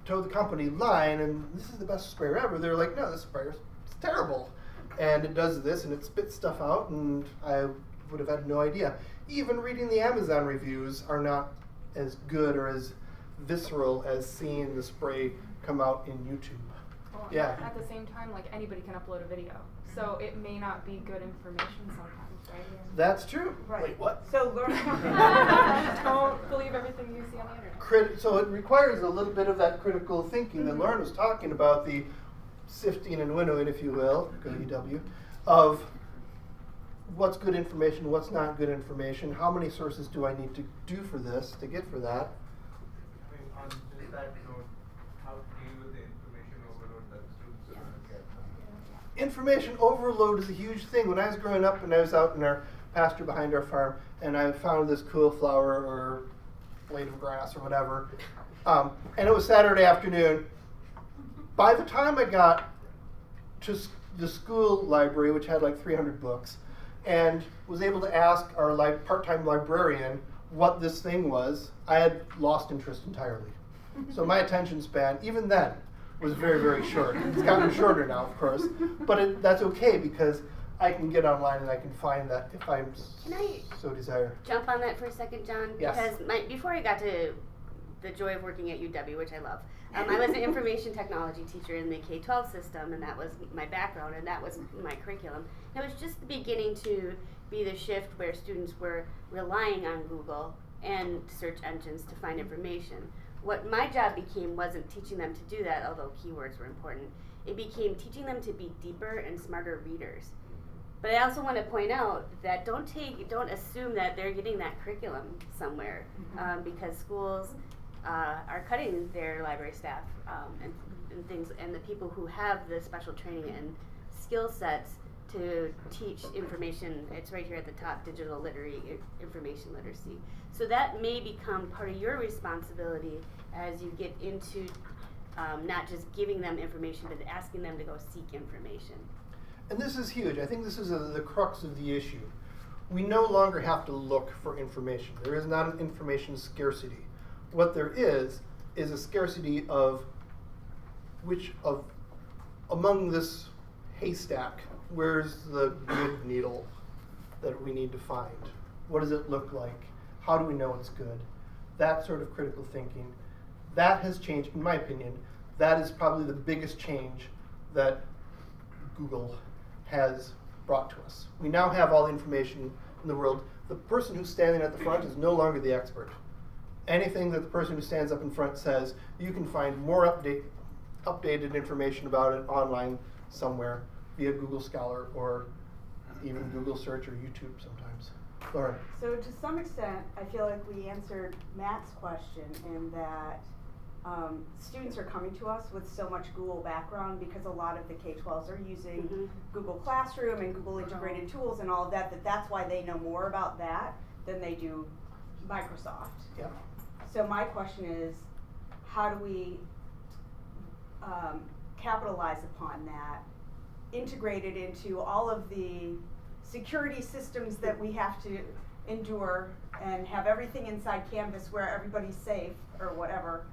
toe the company line and this is the best sprayer ever. They're like, no, this sprayer is terrible, and it does this and it spits stuff out, and I would have had no idea. Even reading the Amazon reviews are not as good or as visceral as seeing the spray come out in YouTube. Well, yeah. At the same time, like, anybody can upload a video, so it may not be good information sometimes, right? That's true. Right. Wait, what? So learn. Don't believe everything you see on the internet. So it requires a little bit of that critical thinking that Lauren was talking about, the sifting and winnowing, if you will, go UW, of what's good information, what's not good information, how many sources do I need to do for this, to get for that. I mean, on just that note, how to deal with the information overload that students are going to get? Information overload is a huge thing. When I was growing up and I was out in our pasture behind our farm and I found this cool flower or blade of grass or whatever, and it was Saturday afternoon, by the time I got to the school library, which had like 300 books, and was able to ask our part-time librarian what this thing was, I had lost interest entirely. So my attention span, even then, was very, very short. It's gotten shorter now, of course, but that's okay because I can get online and I can find that if I so desire. Jump on that for a second, John? Yes. Because before I got to the joy of working at UW, which I love, I was an information technology teacher in the K-12 system, and that was my background, and that was my curriculum. And it was just beginning to be the shift where students were relying on Google and search engines to find information. What my job became wasn't teaching them to do that, although keywords were important. It became teaching them to be deeper and smarter readers. But I also want to point out that don't assume that they're getting that curriculum somewhere, because schools are cutting their library staff and things, and the people who have the special training and skill sets to teach information. It's right here at the top, digital literacy, information literacy. So that may become part of your responsibility as you get into not just giving them information, but asking them to go seek information. And this is huge. I think this is the crux of the issue. We no longer have to look for information. There is not an information scarcity. What there is a scarcity of among this haystack, where's the good needle that we need to find? What does it look like? How do we know it's good? That sort of critical thinking, that has changed, in my opinion. That is probably the biggest change that Google has brought to us. We now have all the information in the world. The person who's standing at the front is no longer the expert. Anything that the person who stands up in front says, you can find more updated information about it online somewhere via Google Scholar or even Google Search or YouTube sometimes. Lauren. So to some extent, I feel like we answered Matt's question in that students are coming to us with so much Google background because a lot of the K-12s are using Google Classroom and Google integrated tools and all of that, that's why they know more about that than they do Microsoft. Yeah. So my question is, how do we capitalize upon that, integrate it into all of the security systems that we have to endure and have everything inside Canvas where everybody's safe or whatever,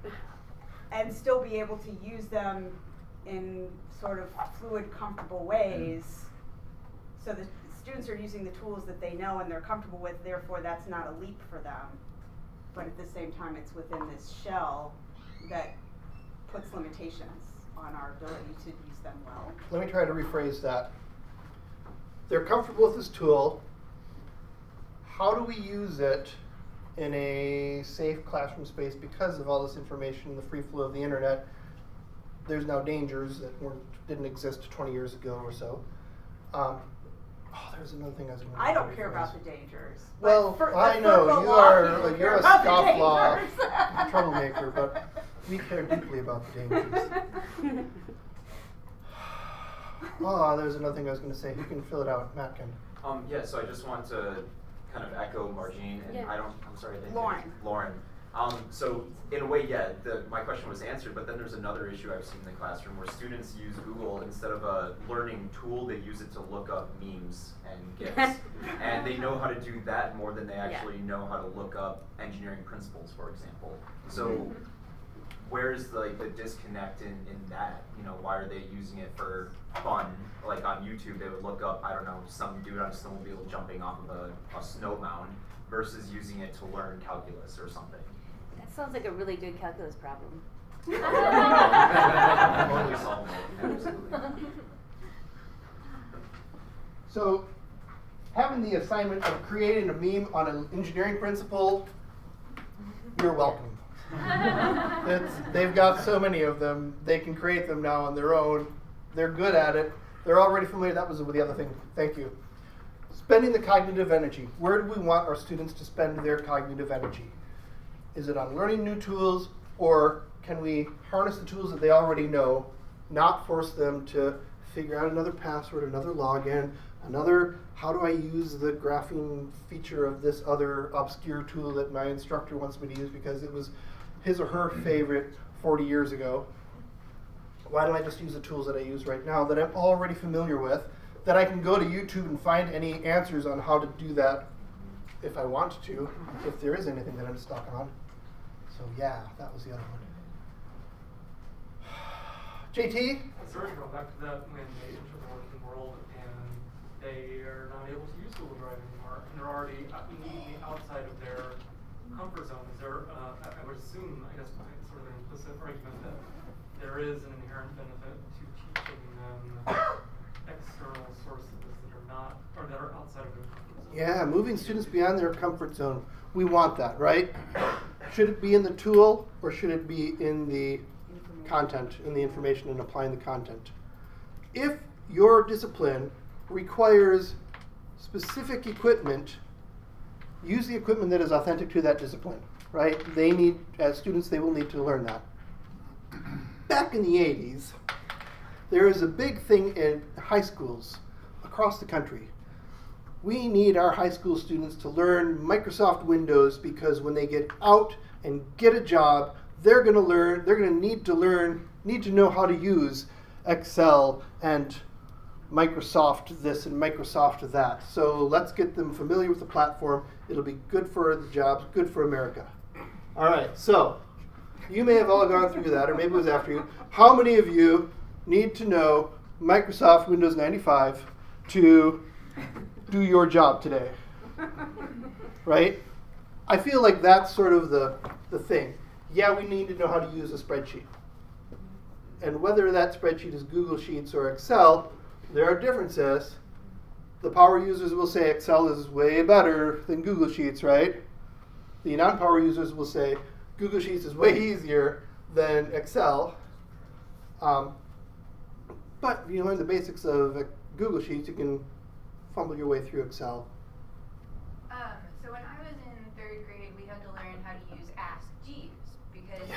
and still be able to use them in sort of fluid, comfortable ways so the students are using the tools that they know and they're comfortable with, therefore that's not a leap for them. But at the same time, it's within this shell that puts limitations on our ability to use them well. Let me try to rephrase that. They're comfortable with this tool. How do we use it in a safe classroom space because of all this information, the free flow of the internet? There's now dangers that didn't exist 20 years ago or so. There's another thing I was going to I don't care about the dangers. Well, I know, you're a scofflaw troublemaker, but we care deeply about the dangers. There's another thing I was going to say. You can fill it out, Matt can. Yeah, so I just want to kind of echo Margine, and Yeah. I'm sorry, I didn't Lauren. Lauren. So in a way, yeah, my question was answered, but then there's another issue I've seen in the classroom where students use Google instead of a learning tool, they use it to look up memes and GIFs. And they know how to do that more than they actually know how to look up engineering principles, for example. So where's the disconnect in that? You know, why are they using it for fun? Like on YouTube, they would look up, I don't know, some dude on a snowmobile jumping off of a snow mound versus using it to learn calculus or something. That sounds like a really good calculus problem. Totally solvable, absolutely. So, having the assignment of creating a meme on an engineering principle, you're welcome. They've got so many of them, they can create them now on their own. They're good at it. They're already familiar. That was the other thing. Thank you. Spending the cognitive energy. Where do we want our students to spend their cognitive energy? Is it on learning new tools, or can we harness the tools that they already know, not force them to figure out another password, another login, how do I use the graphing feature of this other obscure tool that my instructor wants me to use because it was his or her favorite 40 years ago? Why don't I just use the tools that I use right now that I'm already familiar with, that I can go to YouTube and find any answers on how to do that if I want to, if there is anything that I'm stuck on. So yeah, that was the other one. JT? Sorry to go back to that when they enter the working world and they are not able to use Google Drive anymore, and they're already immediately outside of their comfort zone. Is there, I would assume, I guess, sort of an implicit argument that there is an inherent benefit to teaching them external sources that are not, or that are outside of their comfort zone. Yeah, moving students beyond their comfort zone. We want that, right? Should it be in the tool, or should it be in the content, in the information and applying the content? If your discipline requires specific equipment, use the equipment that is authentic to that discipline, right? They need, as students, they will need to learn that. Back in the 80s, there was a big thing in high schools across the country. We need our high school students to learn Microsoft Windows because when they get out and get a job, they're going to need to know how to use Excel and Microsoft this and Microsoft that. So let's get them familiar with the platform. It'll be good for the jobs, good for America. All right, so you may have all gone through that, or maybe it was after you. How many of you need to know Microsoft Windows 95 to do your job today? Right? I feel like that's sort of the thing. Yeah, we need to know how to use a spreadsheet. And whether that spreadsheet is Google Sheets or Excel, there are differences. The power users will say Excel is way better than Google Sheets, right? The non-power users will say Google Sheets is way easier than Excel. But if you learn the basics of Google Sheets, you can fumble your way through Excel. So when I was in 3rd grade, we had to learn how to use Ask Jeeves because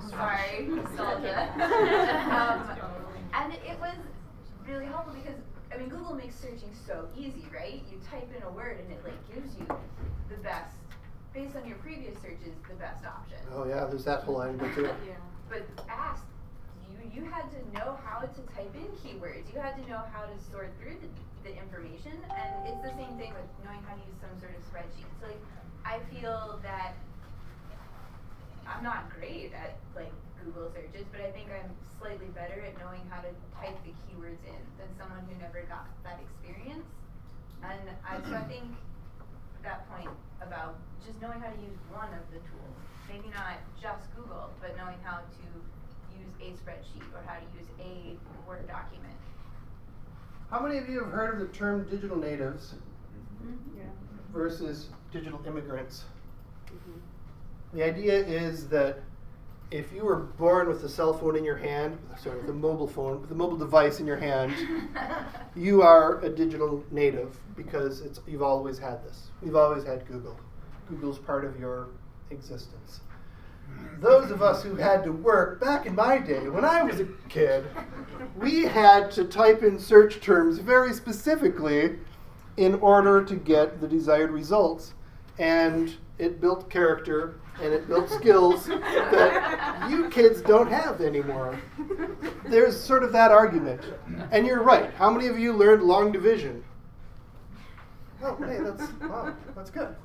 sorry, nostalgia. And it was really helpful because Google makes searching so easy, right? You type in a word and it gives you the best, based on your previous searches, the best option. Oh yeah, there's that whole angle too. Yeah. But Ask, you had to know how to type in keywords. You had to know how to sort through the information, and it's the same thing with knowing how to use some sort of spreadsheet. So I feel that I'm not great at Google searches, but I think I'm slightly better at knowing how to type the keywords in than someone who never got that experience. And so I think that point about just knowing how to use one of the tools. Maybe not just Google, but knowing how to use a spreadsheet or how to use a Word document. How many of you have heard of the term digital natives versus digital immigrants? The idea is that if you were born with a cell phone in your hand, sorry, with a mobile phone, with a mobile device in your hand, you are a digital native because you've always had this. We've always had Google. Google's part of your existence. Those of us who had to work, back in my day, when I was a kid, we had to type in search terms very specifically in order to get the desired results. And it built character and it built skills that you kids don't have anymore. There's sort of that argument. And you're right. How many of you learned long division? Oh, hey, that's good.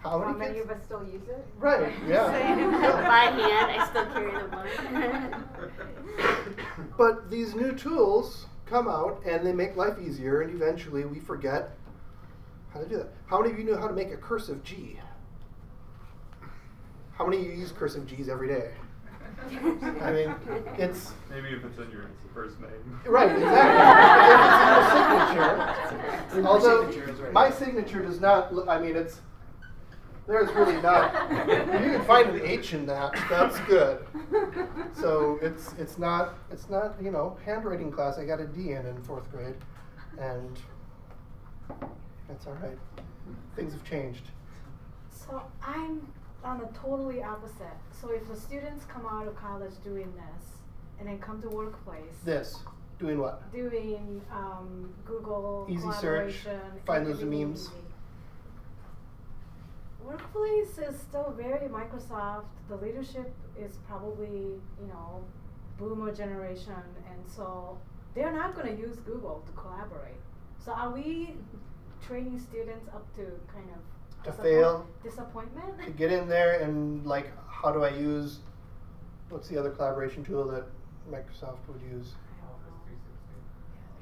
How many of us still use it? Right, yeah. By hand, I still carry the one. But these new tools come out and they make life easier, and eventually we forget how to do that. How many of you know how to make a cursive G? How many of you use cursive G's every day? I mean, it's... Maybe if it's in your first name. Right, exactly. If it's in your signature. Although, my signature does not, I mean, it's... There's really not. If you can find an H in that, that's good. So it's not handwriting class. I got a D in 4th grade, and that's all right. Things have changed. So I'm on the totally opposite. So if the students come out of college doing this, and then come to workplace. Doing what? Doing Google easy search. Find those memes. Easy. Workplace is still very Microsoft. The leadership is probably, boomer generation, and so they're not going to use Google to collaborate. So are we training students up to kind of fail? Disappointment? To get in there and how do I use, what's the other collaboration tool that Microsoft would use?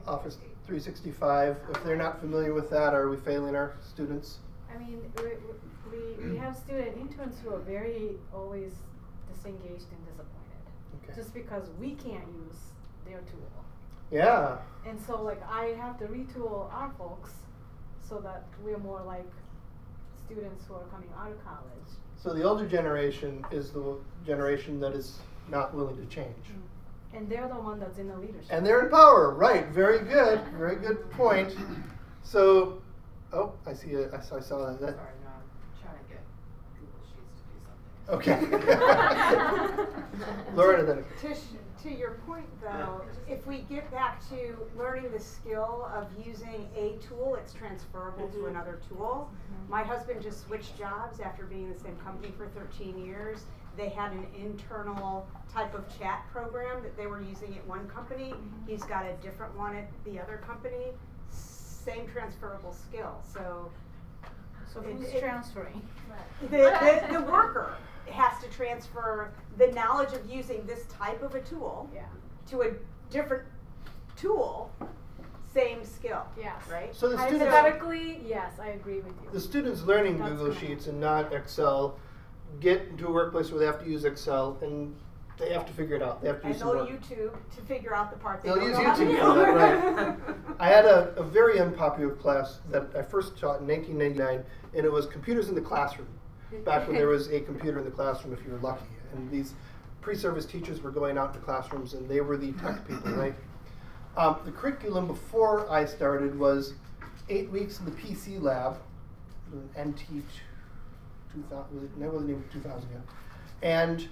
Office 365. If they're not familiar with that, are we failing our students? I mean, we have student interns who are very always disengaged and disappointed, just because we can't use their tool. Yeah. And so I have to retool our folks so that we're more like students who are coming out of college. So the older generation is the generation that is not willing to change. And they're the one that's in the leadership. And they're in power, right? Very good point. So, I see it. I saw that. Sorry, no, I'm trying to get Google Sheets to do something. Okay. Lauren, and then. To your point, though, if we get back to learning the skill of using a tool, it's transferable to another tool. My husband just switched jobs after being in the same company for 13 years. They had an internal type of chat program that they were using at one company. He's got a different one at the other company. Same transferable skill. So who's transferring? The worker has to transfer the knowledge of using this type of a tool to a different tool, same skill. Yes. Right? So the students, hypothetically, yes, I agree with you. The students learning Google Sheets and not Excel get into a workplace where they have to use Excel, and they have to figure it out. They have to use some work. YouTube to figure out the part they They'll don't use know how to YouTube do. for that, right. I had a very unpopular class that I first taught in 1999, and it was computers in the classroom. Back when there was a computer in the classroom if you were lucky. And these pre-service teachers were going out to classrooms, and they were the tech people, right? The curriculum before I started was 8 weeks in the PC lab, NT 2000, that wasn't even 2000 yet, and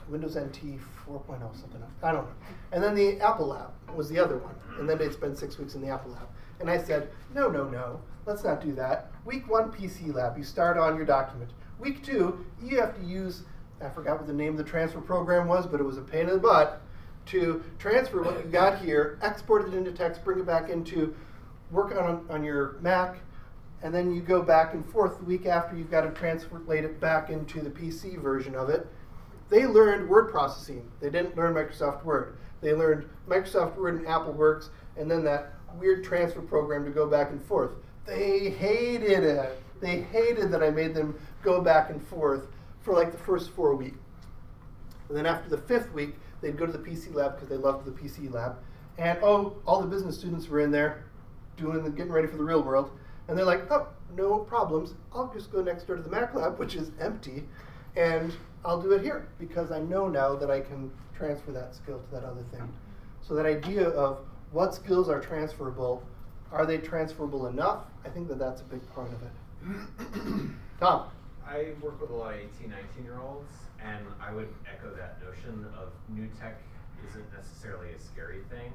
Windows NT 4.0 something, I don't know. And then the Apple lab was the other one, and then they'd spend 6 weeks in the Apple lab. And I said, no, let's not do that. Week 1 PC lab, you start on your document. Week 2, you have to use, I forgot what the name of the transfer program was, but it was a pain in the butt, to transfer what you got here, export it into text, bring it back into work on your Mac, and then you go back and forth the week after you've got to translate it back into the PC version of it. They learned word processing. They didn't learn Microsoft Word. They learned Microsoft Word and Apple Works, and then that weird transfer program to go back and forth. They hated it. They hated that I made them go back and forth for like the first 4 weeks. And then after the 5th week, they'd go to the PC lab because they loved the PC lab. And all the business students were in there getting ready for the real world. And they're like, oh, no problems. I'll just go next door to the Mac lab, which is empty, and I'll do it here because I know now that I can transfer that skill to that other thing. So that idea of what skills are transferable, are they transferable enough? I think that that's a big part of it. Tom? I work with a lot of 18, 19-year-olds, and I would echo that notion of new tech isn't necessarily a scary thing.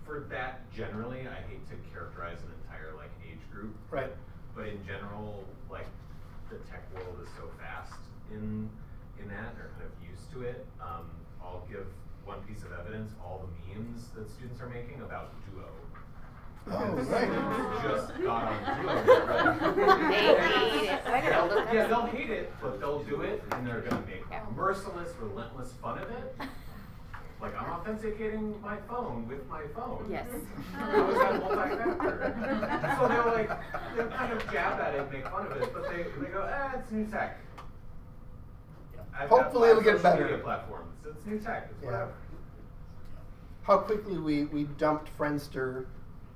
For that, generally, I hate to characterize an entire age group. Right. But in general, the tech world is so fast in that, and they're kind of used to it. I'll give one piece of evidence: all the memes that students are making about Duo. Oh, right. Just got on Duo. They hate it. Yeah, they'll hate it, but they'll do it, and they're gonna make merciless, relentless fun of it. Like, I'm authenticating my phone with my phone. Yes. How is that multi-factor? So they'll kind of jab at it and make fun of it, but they go, it's new tech. I've Hopefully got it'll get social better. media platforms. It's new tech. It's whatever. How quickly we dumped Friendster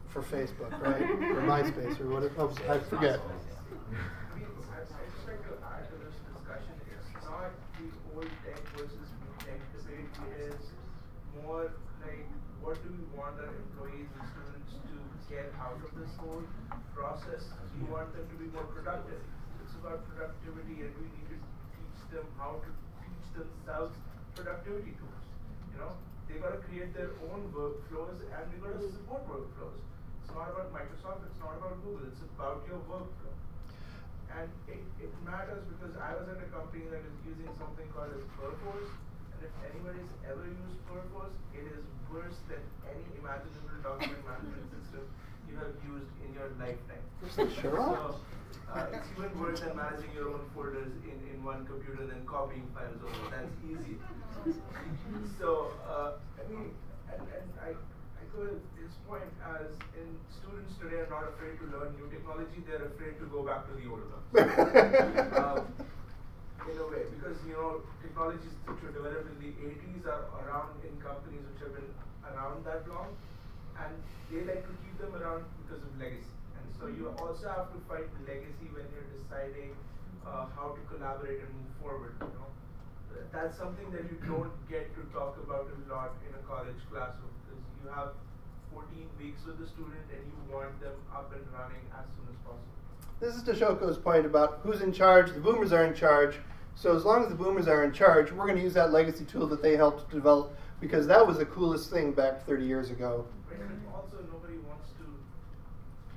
for Facebook, right? Or MySpace, or what I forget. I just like to add to this discussion. It's not the old tech versus new tech debate. It is more like, what do we want our employees and students to get out of this whole process? We want them to be more productive. It's about productivity, and we need to teach them how to teach themselves productivity tools. They got to create their own workflows, and we got to support workflows. It's not about Microsoft, it's not about Google, it's about your workflow. And it matters because I was at a company that is using something called as Perforce, and if anybody's ever used Perforce, it is worse than any imaginable document management system you have used in your lifetime. Sure. So, it's even worse than managing your own folders in one computer than copying files over. That's easy. So, I go to this point as in students today are not afraid to learn new technology, they're afraid to go back to the old ones. In a way, because technologies which were developed in the 80s are around in companies which have been around that long, and they like to keep them around because of legacy. And so you also have to fight legacy when you're deciding how to collaborate and move forward. That's something that you don't get to talk about a lot in a college classroom, because you have 14 weeks with the student and you want them up and running as soon as possible. This is to Shoko's point about who's in charge. The boomers are in charge. So as long as the boomers are in charge, we're going to use that legacy tool that they helped develop, because that was the coolest thing back 30 years ago. Right, and also nobody wants to,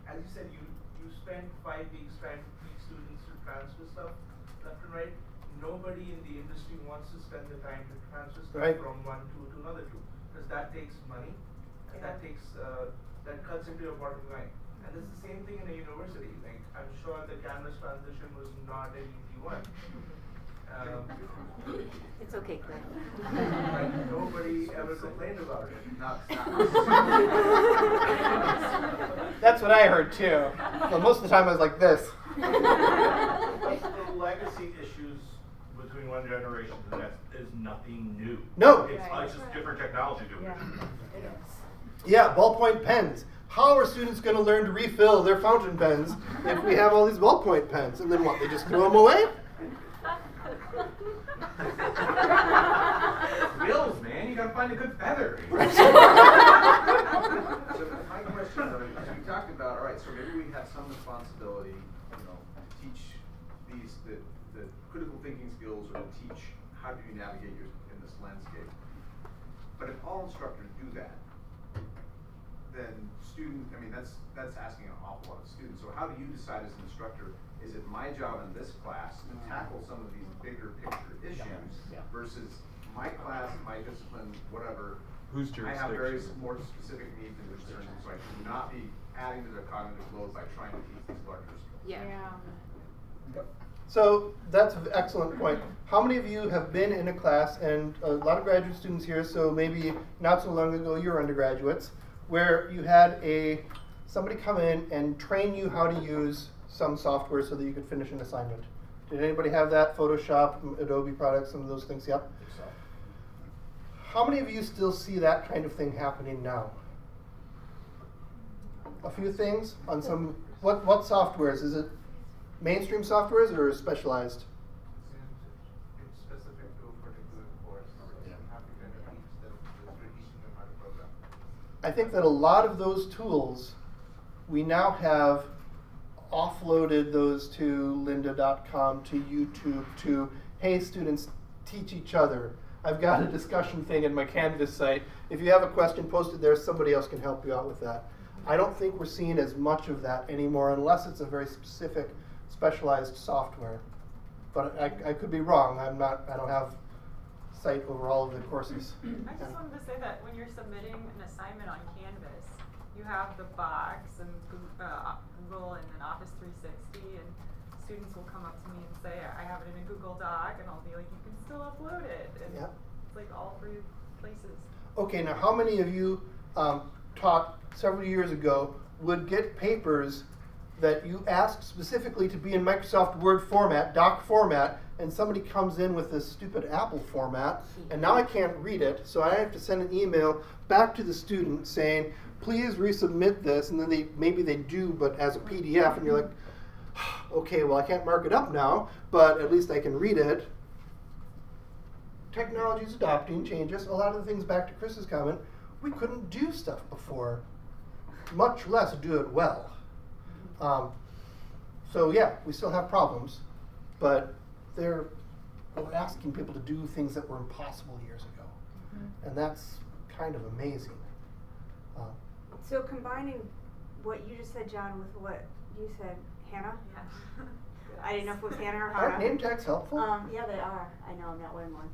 as you said, you spend 5 weeks trying to teach students to transfer stuff left and right. Nobody in the industry wants to spend the time to transfer stuff from one tool to another tool, because that takes money, and that cuts into your bottom line. And it's the same thing in a university. Like, I'm sure the Canvas transition was not an easy one. It's okay, Claire. Like, nobody ever complained about it. That's what I heard too. But most of the time I was like this. The legacy issues between one generation to the next is nothing new. No. It's just different technology doing it. Yeah, ballpoint pens. How are students going to learn to refill their fountain pens if we have all these ballpoint pens? And then what, they just throw them away? Bills, man, you gotta find a good feather. So my question, as we talked about, all right, so maybe we have some responsibility, to teach the critical thinking skills, or to teach how do you navigate in this landscape. But if all instructors do that, then that's asking an awful lot of students. So how do you decide as an instructor, is it my job in this class to tackle some of these bigger picture issues versus my class, my discipline, whatever, whose I have very jurisdiction? more specific needs and concerns, so I should not be adding to their cognitive load by trying to teach these larger skills. So that's an excellent point. How many of you have been in a class, and a lot of graduate students here, so maybe not so long ago you were undergraduates, where you had a somebody come in and train you how to use some software so that you could finish an assignment. Did anybody have that? Photoshop, Adobe products, some of those things? Yep. How many of you still see that kind of thing happening now? A few things on some, what softwares? Is it mainstream softwares or specialized? It's specific to a particular course. So you have to kind of teach them, teaching them how to program. I think that a lot of those tools, we now have offloaded those to lynda.com, to YouTube, to, hey, students, teach each other. I've got a discussion thing in my Canvas site. If you have a question posted there, somebody else can help you out with that. I don't think we're seeing as much of that anymore unless it's a very specific, specialized software. But I could be wrong. I don't have sight over all of the courses. I just wanted to say that when you're submitting an assignment on Canvas, you have the box and Google and then Office 360, and students will come up to me and say, I have it in a Google Doc, and I'll be like, you can still upload it. And it's like all three places. Okay, now how many of you taught several years ago would get papers that you asked specifically to be in Microsoft Word format, doc format, and somebody comes in with this stupid Apple format, and now I can't read it, so I have to send an email back to the student saying, please resubmit this, and then maybe they do, but as a PDF, and you're like, okay, well I can't mark it up now, but at least I can read it. Technology is adopting changes. A lot of the things, back to Chris's comment, we couldn't do stuff before, much less do it well. So yeah, we still have problems, but we're asking people to do things that were impossible years ago. And that's kind of amazing. So combining what you just said, John, with what you said, Hannah? Yeah. I didn't know if it was Hannah or Hannah. Aren't name tags helpful? Yeah, they are. I know, I'm not wearing one.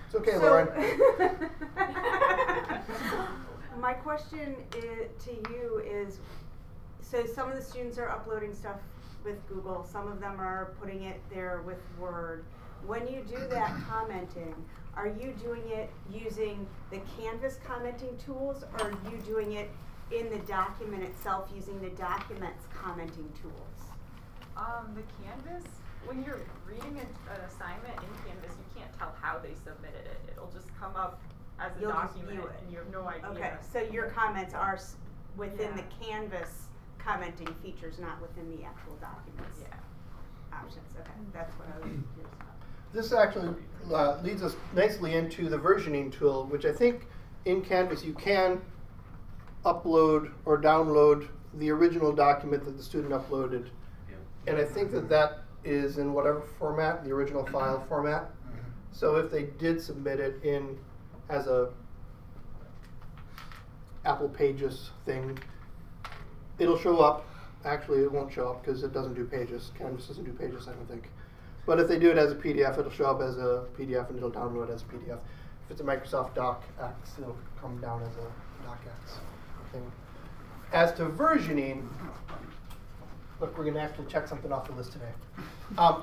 It's okay, Lauren. My question to you is, so some of the students are uploading stuff with Google, some of them are putting it there with Word. When you do that commenting, are you doing it using the Canvas commenting tools, or are you doing it in the document itself using the documents commenting tools? The Canvas, when you're reading an assignment in Canvas, you can't tell how they submitted it. It'll just come up as a document, and you have no idea. Okay, so your comments are within the Canvas commenting features, not within the actual documents. Options. Okay, that's what I was curious about. This actually leads us nicely into the versioning tool, which I think in Canvas you can upload or download the original document that the student uploaded. And I think that is in whatever format, the original file format. So if they did submit it in as a Apple Pages thing, it'll show up. Actually, it won't show up because it doesn't do Pages. Canvas doesn't do Pages, I don't think. But if they do it as a PDF, it'll show up as a PDF and it'll download as a PDF. If it's a Microsoft DocX, it'll come down as a DocX thing. As to versioning, look, we're going to actually check something off the list today.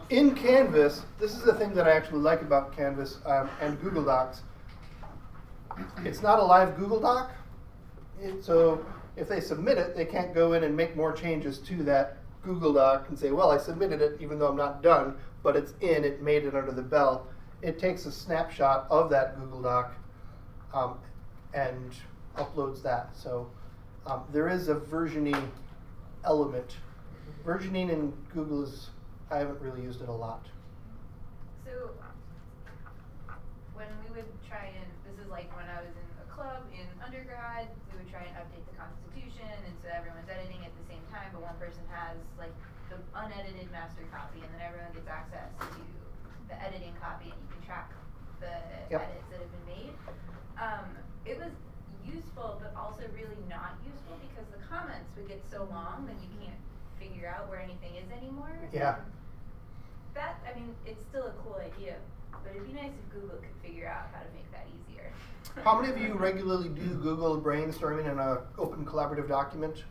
In Canvas, this is the thing that I actually like about Canvas and Google Docs. It's not a live Google Doc. So if they submit it, they can't go in and make more changes to that Google Doc and say, well, I submitted it even though I'm not done, but it's in, it made it under the belt. It takes a snapshot of that Google Doc and uploads that. So there is a versioning element. Versioning in Google I haven't really used it a lot. So when we would try and, this is like when I was in a club in undergrad, we would try and update the Constitution, and so everyone's editing at the same time, but one person has like the unedited master copy, and then everyone gets access to the editing copy, and you can track the edits that have been made. It was useful, but also really not useful because the comments would get so long that you can't figure out where anything is anymore. Yeah. That, I mean, it's still a cool idea, but it'd be nice if Google could figure out how to make that easier. How many of you regularly do Google brainstorming in an open collaborative document?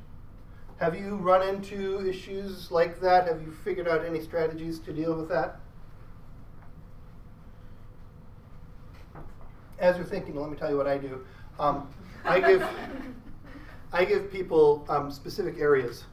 Have you run into issues like that? Have you figured out any strategies to deal with that? As you're thinking, let me tell you what I do. I give people specific areas.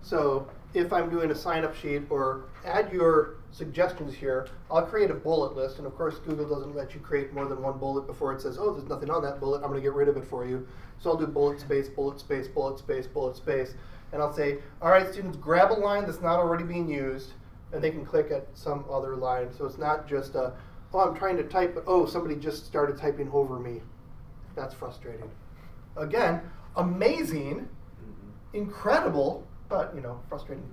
So if I'm doing a sign-up sheet or add your suggestions here, I'll create a bullet list. And of course, Google doesn't let you create more than one bullet before it says, oh, there's nothing on that bullet. I'm going to get rid of it for you. So I'll do bullet space, bullet space, bullet space, bullet space. And I'll say, all right, students, grab a line that's not already being used. And they can click at some other line. So it's not just, oh, I'm trying to type, but oh, somebody just started typing over me. That's frustrating. Again, amazing, incredible, but, you know, frustrating.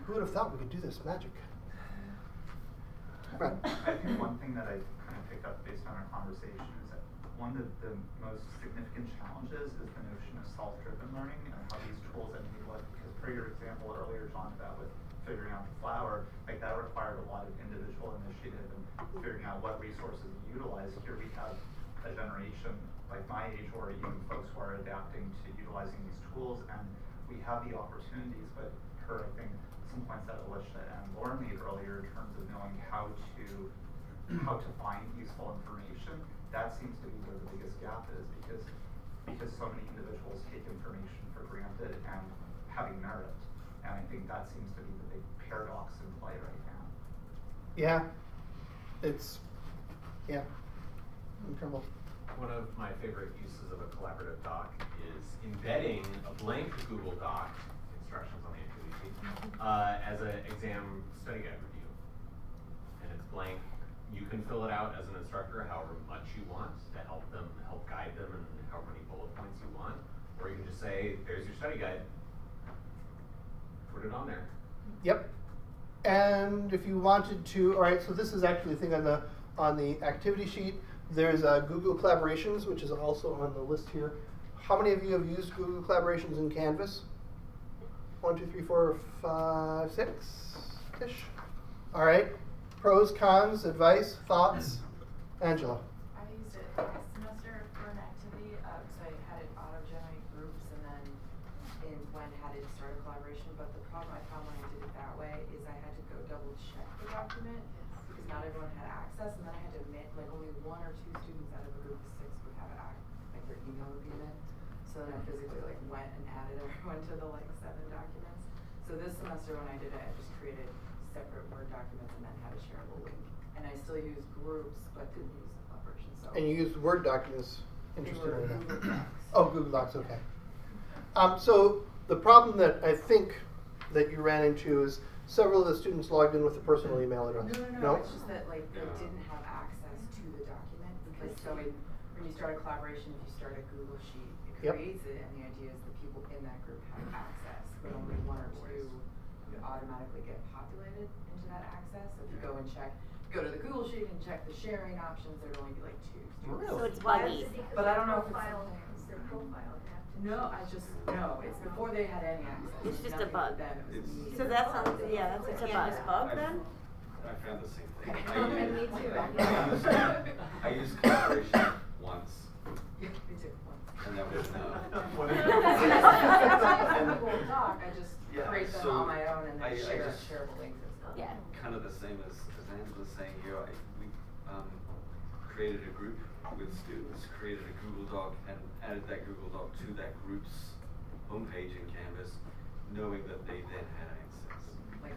Who would have thought we could do this magic? Right. I think one thing that I kind of picked up based on our conversation is that one of the most significant challenges is the notion of self-driven learning and how these tools enable it. Because per your example earlier, John, about with figuring out the flower, like that required a lot of individual initiative and figuring out what resources to utilize. Here we have a generation like my age or even folks who are adapting to utilizing these tools, and we have the opportunities, but per, I think, some points that Alicia and Lauren made earlier in terms of knowing how to find useful information, that seems to be where the biggest gap is, because so many individuals take information for granted and having merit. And I think that seems to be the big paradox in play right now. Yeah. Incredible. One of my favorite uses of a collaborative doc is embedding a blank Google Doc, instructions on the activity sheet, as an exam study guide review. And it's blank. You can fill it out as an instructor however much you want to help guide them and however many bullet points you want. Or you can just say, there's your study guide. Put it on there. Yep. And if you wanted to, all right, so this is actually a thing on the activity sheet. There's Google Collaborations, which is also on the list here. How many of you have used Google Collaborations in Canvas? 1, 2, 3, 4, 5, 6-ish. All right. Pros, cons, advice, thoughts? Angela. I used it last semester for an activity, so I had it auto-generate groups, and then when had it start a collaboration. But the problem I found when I did it that way is I had to go double check the document because not everyone had access, and then I had to admit like only 1 or 2 students out of a group of 6 would have like their email would be in it. So then I physically like went and added everyone to the like 7 documents. So this semester when I did it, I just created separate Word documents and then had a shareable link. And I still used groups, but didn't use the collaboration. So. And you used Word documents. Interesting. Google Docs. Oh, Google Docs. Okay. So the problem that I think that you ran into is several of the students logged in with a personal email address. No. It's just that like they didn't have access to the document. Like so, when you start a collaboration, if you start a Google sheet, it creates it, and the idea is the people in that group have access, but only 1 or 2 would automatically get populated into that access. So if you go and go to the Google sheet and check the sharing options, there'd only be like 2 students. Really? So it's buggy. But I don't know if it's their profile. No, it's before they had any access. It's just a bug. So that's it's a Canvas bug then? I found the same thing. Me too. I used collaboration once. Me too. And that was Google Doc, I just create them on my own and then share shareable links and stuff. Yeah. Kind of the same as Angela's saying here. We created a group with students, created a Google Doc, and added that Google Doc to that group's homepage in Canvas, knowing that they then had access. Like,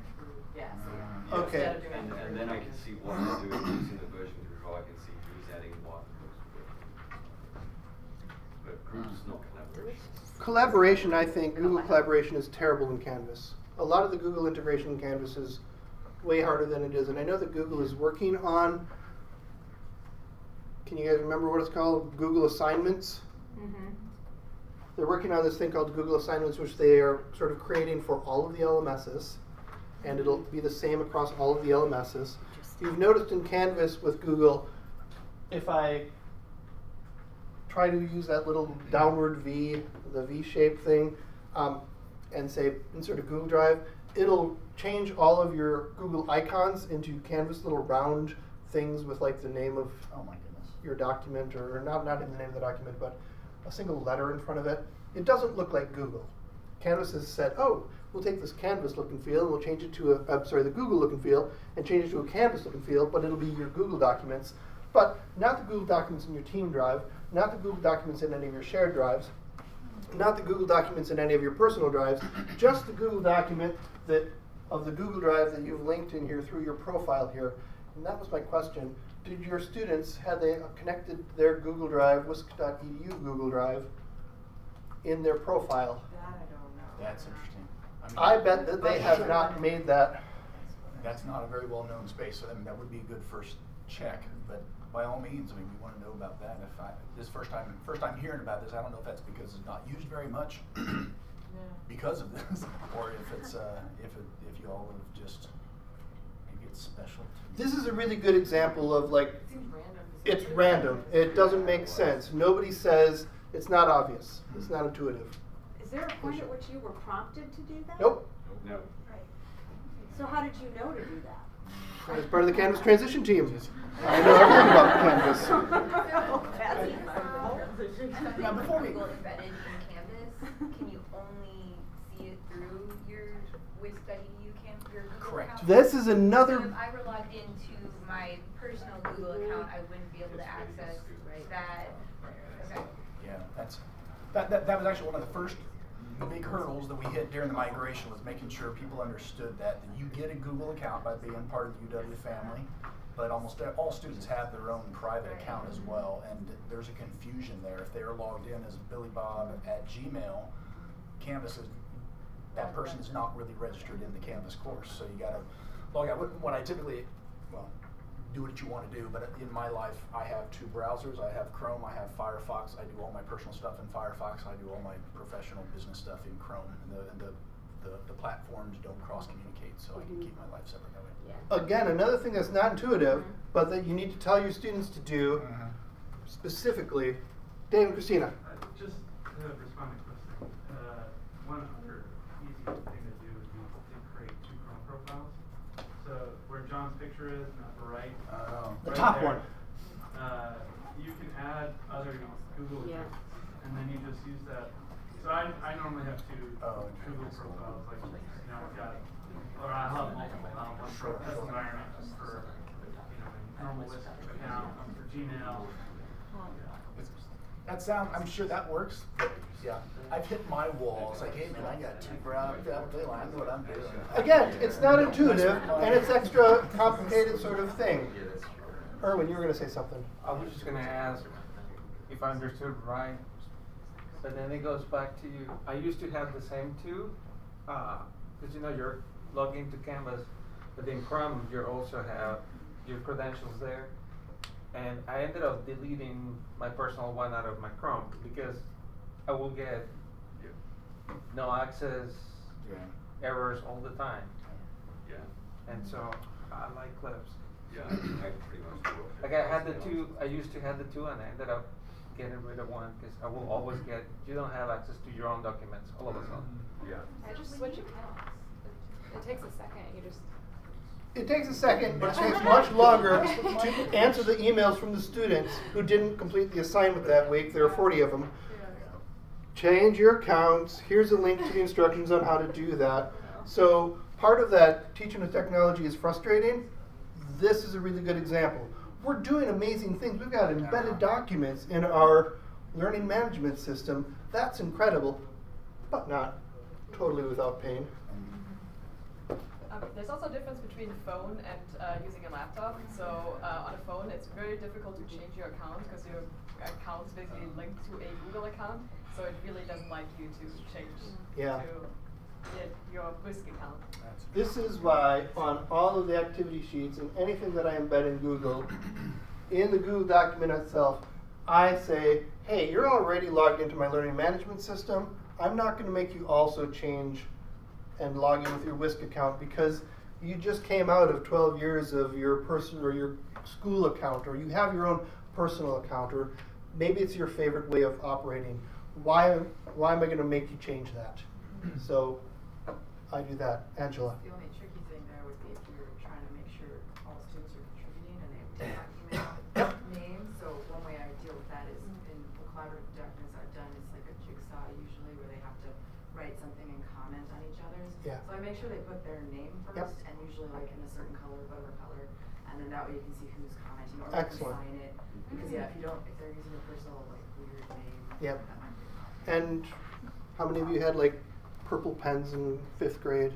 so okay. And then I can see what they're doing using the version control. I can see who's adding what. But groups, not collaboration. Collaboration, I think, Google Collaboration is terrible in Canvas. A lot of the Google integration in Canvas is way harder than it is. And I know that Google is working on, can you guys remember what it's called? Google Assignments? Mm-hmm. They're working on this thing called Google Assignments, which they are sort of creating for all of the LMSs. And it'll be the same across all of the LMSs. You've noticed in Canvas with Google, if I try to use that little downward V, the V-shaped thing, and say insert a Google Drive, it'll change all of your Google icons into Canvas little round things with like the name of your document, or not in the name of the document, but a single letter in front of it. It doesn't look like Google. Canvas has said, oh, we'll take this Canvas look and feel, and we'll change it to the Google look and feel, and change it to a Canvas look and feel, but it'll be your Google documents. But not the Google documents in your team drive, not the Google Documents in any of your shared drives, not the Google Documents in any of your personal drives, just the Google document of the Google Drive that you've linked in here through your profile here. And that was my question. Did your students, had they connected their Google Drive, wisc.edu Google Drive, in their profile? That I don't know. That's interesting. I bet that they have not made that. That's not a very well-known space, so I mean, that would be a good first check. But by all means, I mean, we want to know about that. This first time hearing about this, I don't know if that's because it's not used very much because of this, or if it's if you all have just maybe it's special. This is a really good example of like, it's random. It doesn't make sense. Nobody says it's not obvious. It's not intuitive. Is there a point at which you were prompted to do that? Nope. No. So how did you know to do that? As part of the Canvas transition team. I know everything about Canvas. Now, before Google embedded in Canvas, can you only see it through your wisc.edu your Google Correct. account? This is another. So if I were logged into my personal Google account, I wouldn't be able to access that. Okay. Yeah, that was actually one of the first big hurdles that we hit during the migration, was making sure people understood that you get a Google account by being part of the UW family, but almost all students have their own private account as well, and there's a confusion there. If they're logged in as billybob@gmail, Canvas is, that person is not really registered in the Canvas course, so you gotta log out. What I typically, well, do what you want to do, but in my life I have two browsers. I have Chrome, I have Firefox. I do all my personal stuff in Firefox. I do all my professional business stuff in Chrome, and the platforms don't cross-communicate, so I can keep my life separate that way. Yeah. Again, another thing that's not intuitive, but that you need to tell your students to do specifically. Dave and Christina. Just to respond to Kristen, one other easy thing to do would be to create two Chrome profiles. So where John's picture is, in the upper right, The right top there, one. You can add other Google Yeah. accounts, and then you just use that. So I normally have two Google profiles, like I've got, or I have multiple. I have one for test environment, just for normal list account, one for Gmail. That sounds, I'm sure that works, but yeah, I've hit my wall. It's like, hey man, I got two browsers, I know what I'm doing. Again, it's not intuitive, and it's extra complicated sort of thing. Erwin, you were going to say something. I was just going to ask if I understood right, but then it goes back to you. I used to have the same two, because you're logged into Canvas, but in Chrome you also have your credentials there. And I ended up deleting my personal one out of my Chrome because I will get no access errors all the time. Yeah. And so I like clips. Yeah, I pretty much do. Like I had the two, I used to have the two, and I ended up getting rid of one because I will always get, you don't have access to your own documents all of a sudden. Yeah. I just switch accounts. It takes a second. You just. It takes a second, but it takes much longer to answer the emails from the students who didn't complete the assignment that week. There are 40 of them. Change your accounts. Here's a link to the instructions on how to do that. So part of that teaching with technology is frustrating. This is a really good example. We're doing amazing things. We've got embedded documents in our learning management system. That's incredible, but not totally without pain. There's also a difference between phone and using a laptop. So on a phone, it's very difficult to change your account because your account is basically linked to a Google account. So it really doesn't like you to change to your WISC account. This is why on all of the activity sheets and anything that I embed in Google, in the Google document itself, I say, hey, you're already logged into my learning management system. I'm not going to make you also change and log in with your WISC account because you just came out of 12 years of your personal or your school account, or you have your own personal account, or maybe it's your favorite way of operating. Why am I going to make you change that? So I do that. Angela. The only tricky thing there would be if you're trying to make sure all students are contributing and they have email names. So one way I deal with that is in the collaborative documents I've done, it's like a jigsaw usually where they have to write something and comment on each other's. Yeah. So I make sure they put their name first, Yep. and usually like in a certain color, whatever color, and then that way you can see who's commenting, or Excellent. you can sign it. Because yeah, if they're using a personal like weird name. Yep. That might be a problem. And how many of you had like purple pens in 5th grade?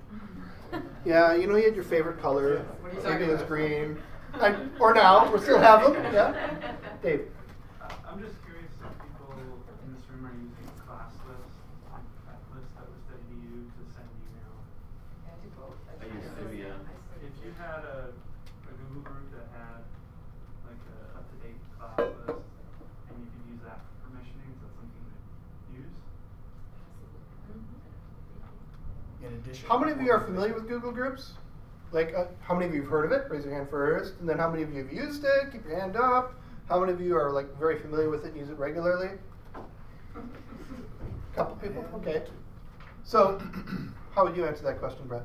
Yeah, you know, you had your favorite color. What are you Maybe talking it was about? green. Or now, we still have them. Yeah. Dave. I'm just curious if people in this room are using class lists, like that list.wisc.edu to send email. Yeah, I do both. I use Vimeo. If you had a Google group that had like a up-to-date class list, and you could use that for permissioning, is that something to use? In addition. How many of you are familiar with Google Groups? Like, how many of you have heard of it? Raise your hand first. And then how many of you have used it? Keep your hand up. How many of you are like very familiar with it and use it regularly? Couple people? Okay. So, how would you answer that question, Brett?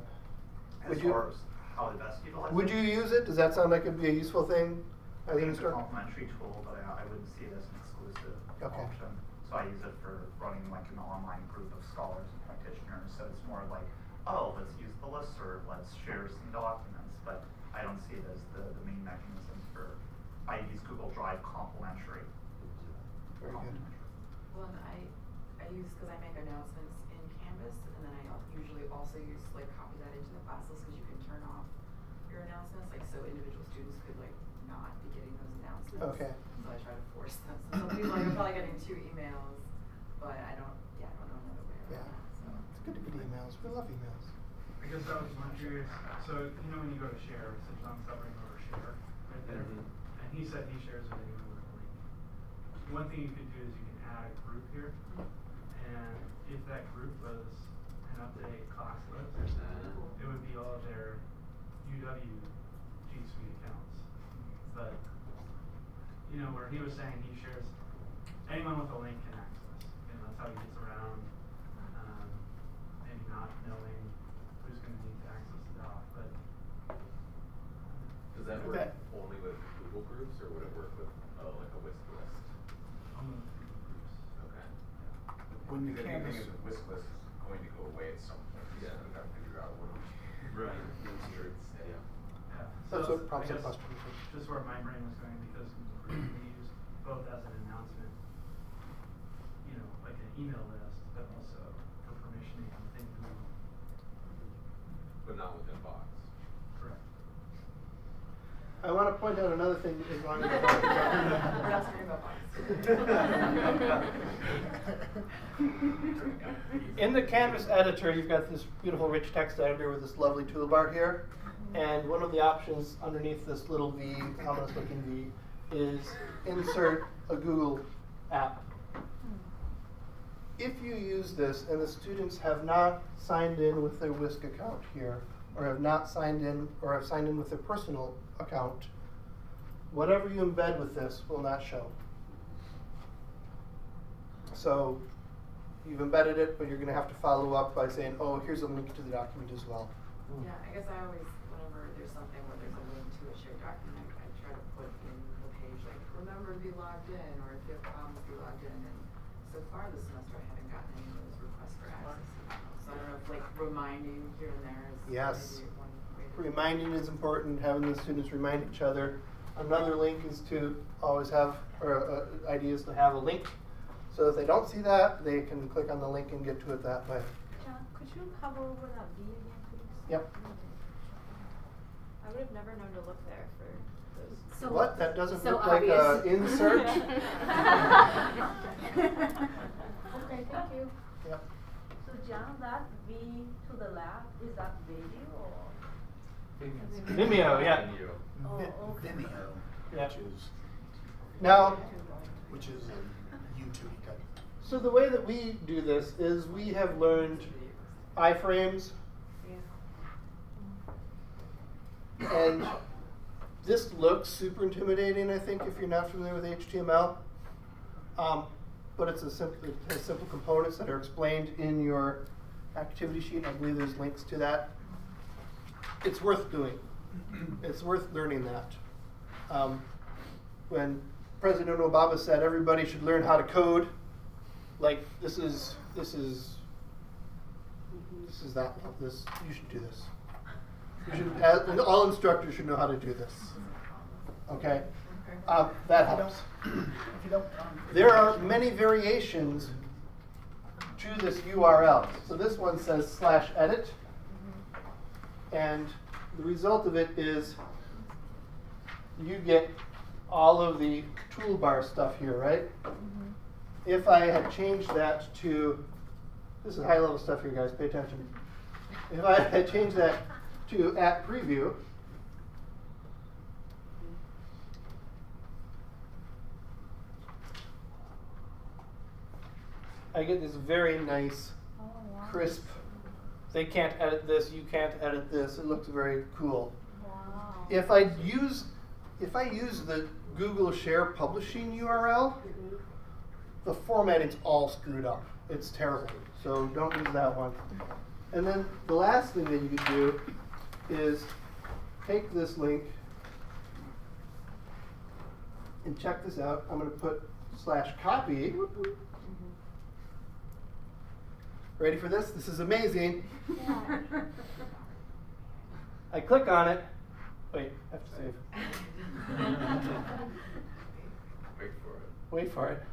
As far as how the best utilize it? Would you use it? Does that sound like it'd be a useful thing as I an think it's a instructor? complementary tool, but I wouldn't see it as an exclusive Okay. option. So I use it for running like an online group of scholars and practitioners. So it's more like, oh, let's use the listserv, let's share some documents. But I don't see it as the main mechanism for. I use Google Drive complementary. Very good. Well, and I use, because I make announcements in Canvas, and then I usually also use, like, copy that into the class list, because you can turn off your announcements, like, so individual students could, like, not be getting those announcements. Okay. So I try to force them. So some people, like, are probably getting 2 emails, but I don't know another way Yeah. around that, so. It's good to get emails. We love emails. I guess I was more curious. So you know when you go to share, it's a hovering over share right there, and he said he shares with anyone with a link. One thing you could do is you can add a group here, and if that group was an up-to-date class list, it would be all of their UW G Suite accounts. But you know where he was saying he shares, anyone with a link can access. You know, that's how he gets around maybe not knowing who's going to need to access the doc. But Does that work only with Google groups, or would it work with like a WISC list? only with Google groups. Okay. When the Because Canvas. if the WISC list is going to go away at some point, so we got to figure out what. Right. Yeah. Yeah. That's So what prompts I the guess question. just where my brain was going, because we use both as an announcement, you know, like an email list, but also for permissioning within Google. But not within Box. Correct. I want to point out another thing as long as we're We're not talking about In the Canvas editor, you've got this beautiful rich text editor with this lovely toolbar here. And one of the options underneath this little V, ominous looking V, is insert a Google app. If you use this and the students have not signed in with their WISC account here, or have not signed in, or have signed in with their personal account, whatever you embed with this will not show. So you've embedded it, but you're going to have to follow up by saying, oh, here's a link to the document as well. Yeah, I guess I always, whenever there's something where there's a link to a shared document, I try to put in the page, like, remember to be logged in, or if you have problems, be logged in. And so far this semester, I haven't gotten any of those requests for access. So I don't know if, like, reminding here and there is Yes. maybe one way to. Reminding is important, having the students remind each other. Another link is to always have, or idea is to have a link. So if they don't see that, they can click on the link and get to it that way. John, could you hover over that V again, please? Yep. I would have never known to look there for those. So What? That doesn't so look like a obvious. insert? Okay, thank you. Yep. So John, that V to the left, is that video or? Vimeo, yeah. Oh, okay. Vimeo, Yeah. which Now, is a YouTube. so the way that we do this is we have learned iframes, and this looks super intimidating, I think, if you're not familiar with HTML. But it has simple components that are explained in your activity sheet. I believe there's links to that. It's worth doing. It's worth learning that. When President Obama said everybody should learn how to code, like this is This is that. This you should do this. You should. All instructors should know how to do this. Okay. That helps. There are many variations to this URL. So this one says /edit, and the result of it is you get all of the toolbar stuff here, right? If I had changed that to, this is high level stuff here, guys, pay attention. If I had changed that to @preview, I get this very nice, crisp, they can't edit this, you can't edit this. It looks very cool. Wow. If I use the Google Share Publishing URL, the formatting's all screwed up. It's terrible. So don't use that one. And then the last thing that you could do is take this link and check this out. I'm going to put /copy. Ready for this? This is amazing. Yeah. I click on it. Wait, I have to save. Wait for it. Wait for it.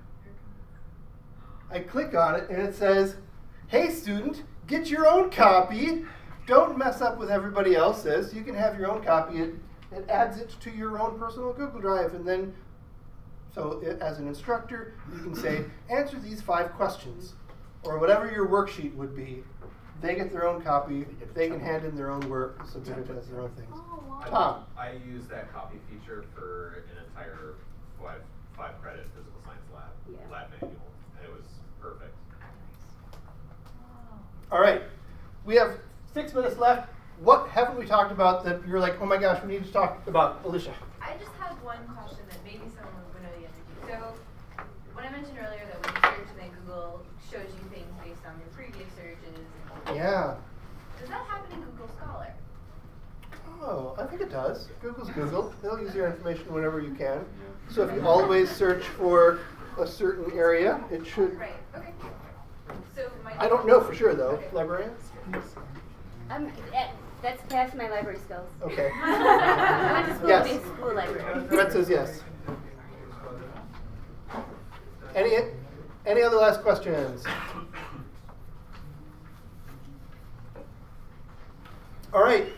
I click on it and it says, hey student, get your own copy. Don't mess up with everybody else's. You can have your own copy. It adds it to your own personal Google Drive. And then, as an instructor, you can say, answer these 5 questions. Or whatever your worksheet would be. They get their own copy. They can hand in their own work, submit it as their own things. Oh, wow. Tom. I use that copy feature for an entire five credit physical science lab manual, and it was perfect. All right, we have 6 minutes left. What haven't we talked about that you're like, oh my gosh, we need to talk about, Alicia? I just have one question that maybe someone would know the answer to. So, when I mentioned earlier that when you search and then Google shows you things based on your previous searches, Yeah. does that happen in Google Scholar? Oh, I think it does. Google's Google. They'll use your information whenever you can. So if you always search for a certain area, it should. Right, okay. So I don't know for sure though. Librarians? That's past my library skills. Okay. I went to school Yes. to be a school library. Brett says yes. Any other last questions? All right.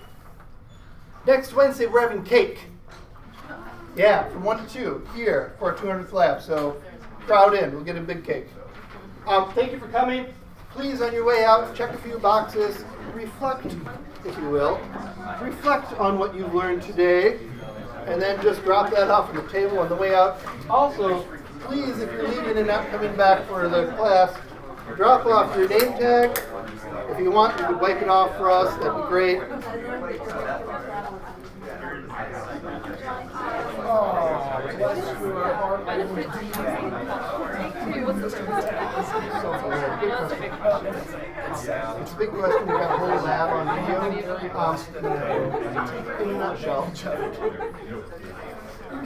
Next Wednesday we're having cake. Yeah, from 1 to 2 here for our 200th lab. So crowd in. We'll get a big cake. Thank you for coming. Please, on your way out, check a few boxes. Reflect, if you will. Reflect on what you've learned today. And then just drop that off on the table on the way out. Also, please, if you're leaving and not coming back for the class, drop off your name tag. If you want, you could wipe it off for us. That'd be great. It's a big question. We got a whole lab on video. In a nutshell,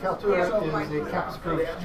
Kaltura is a campus-approved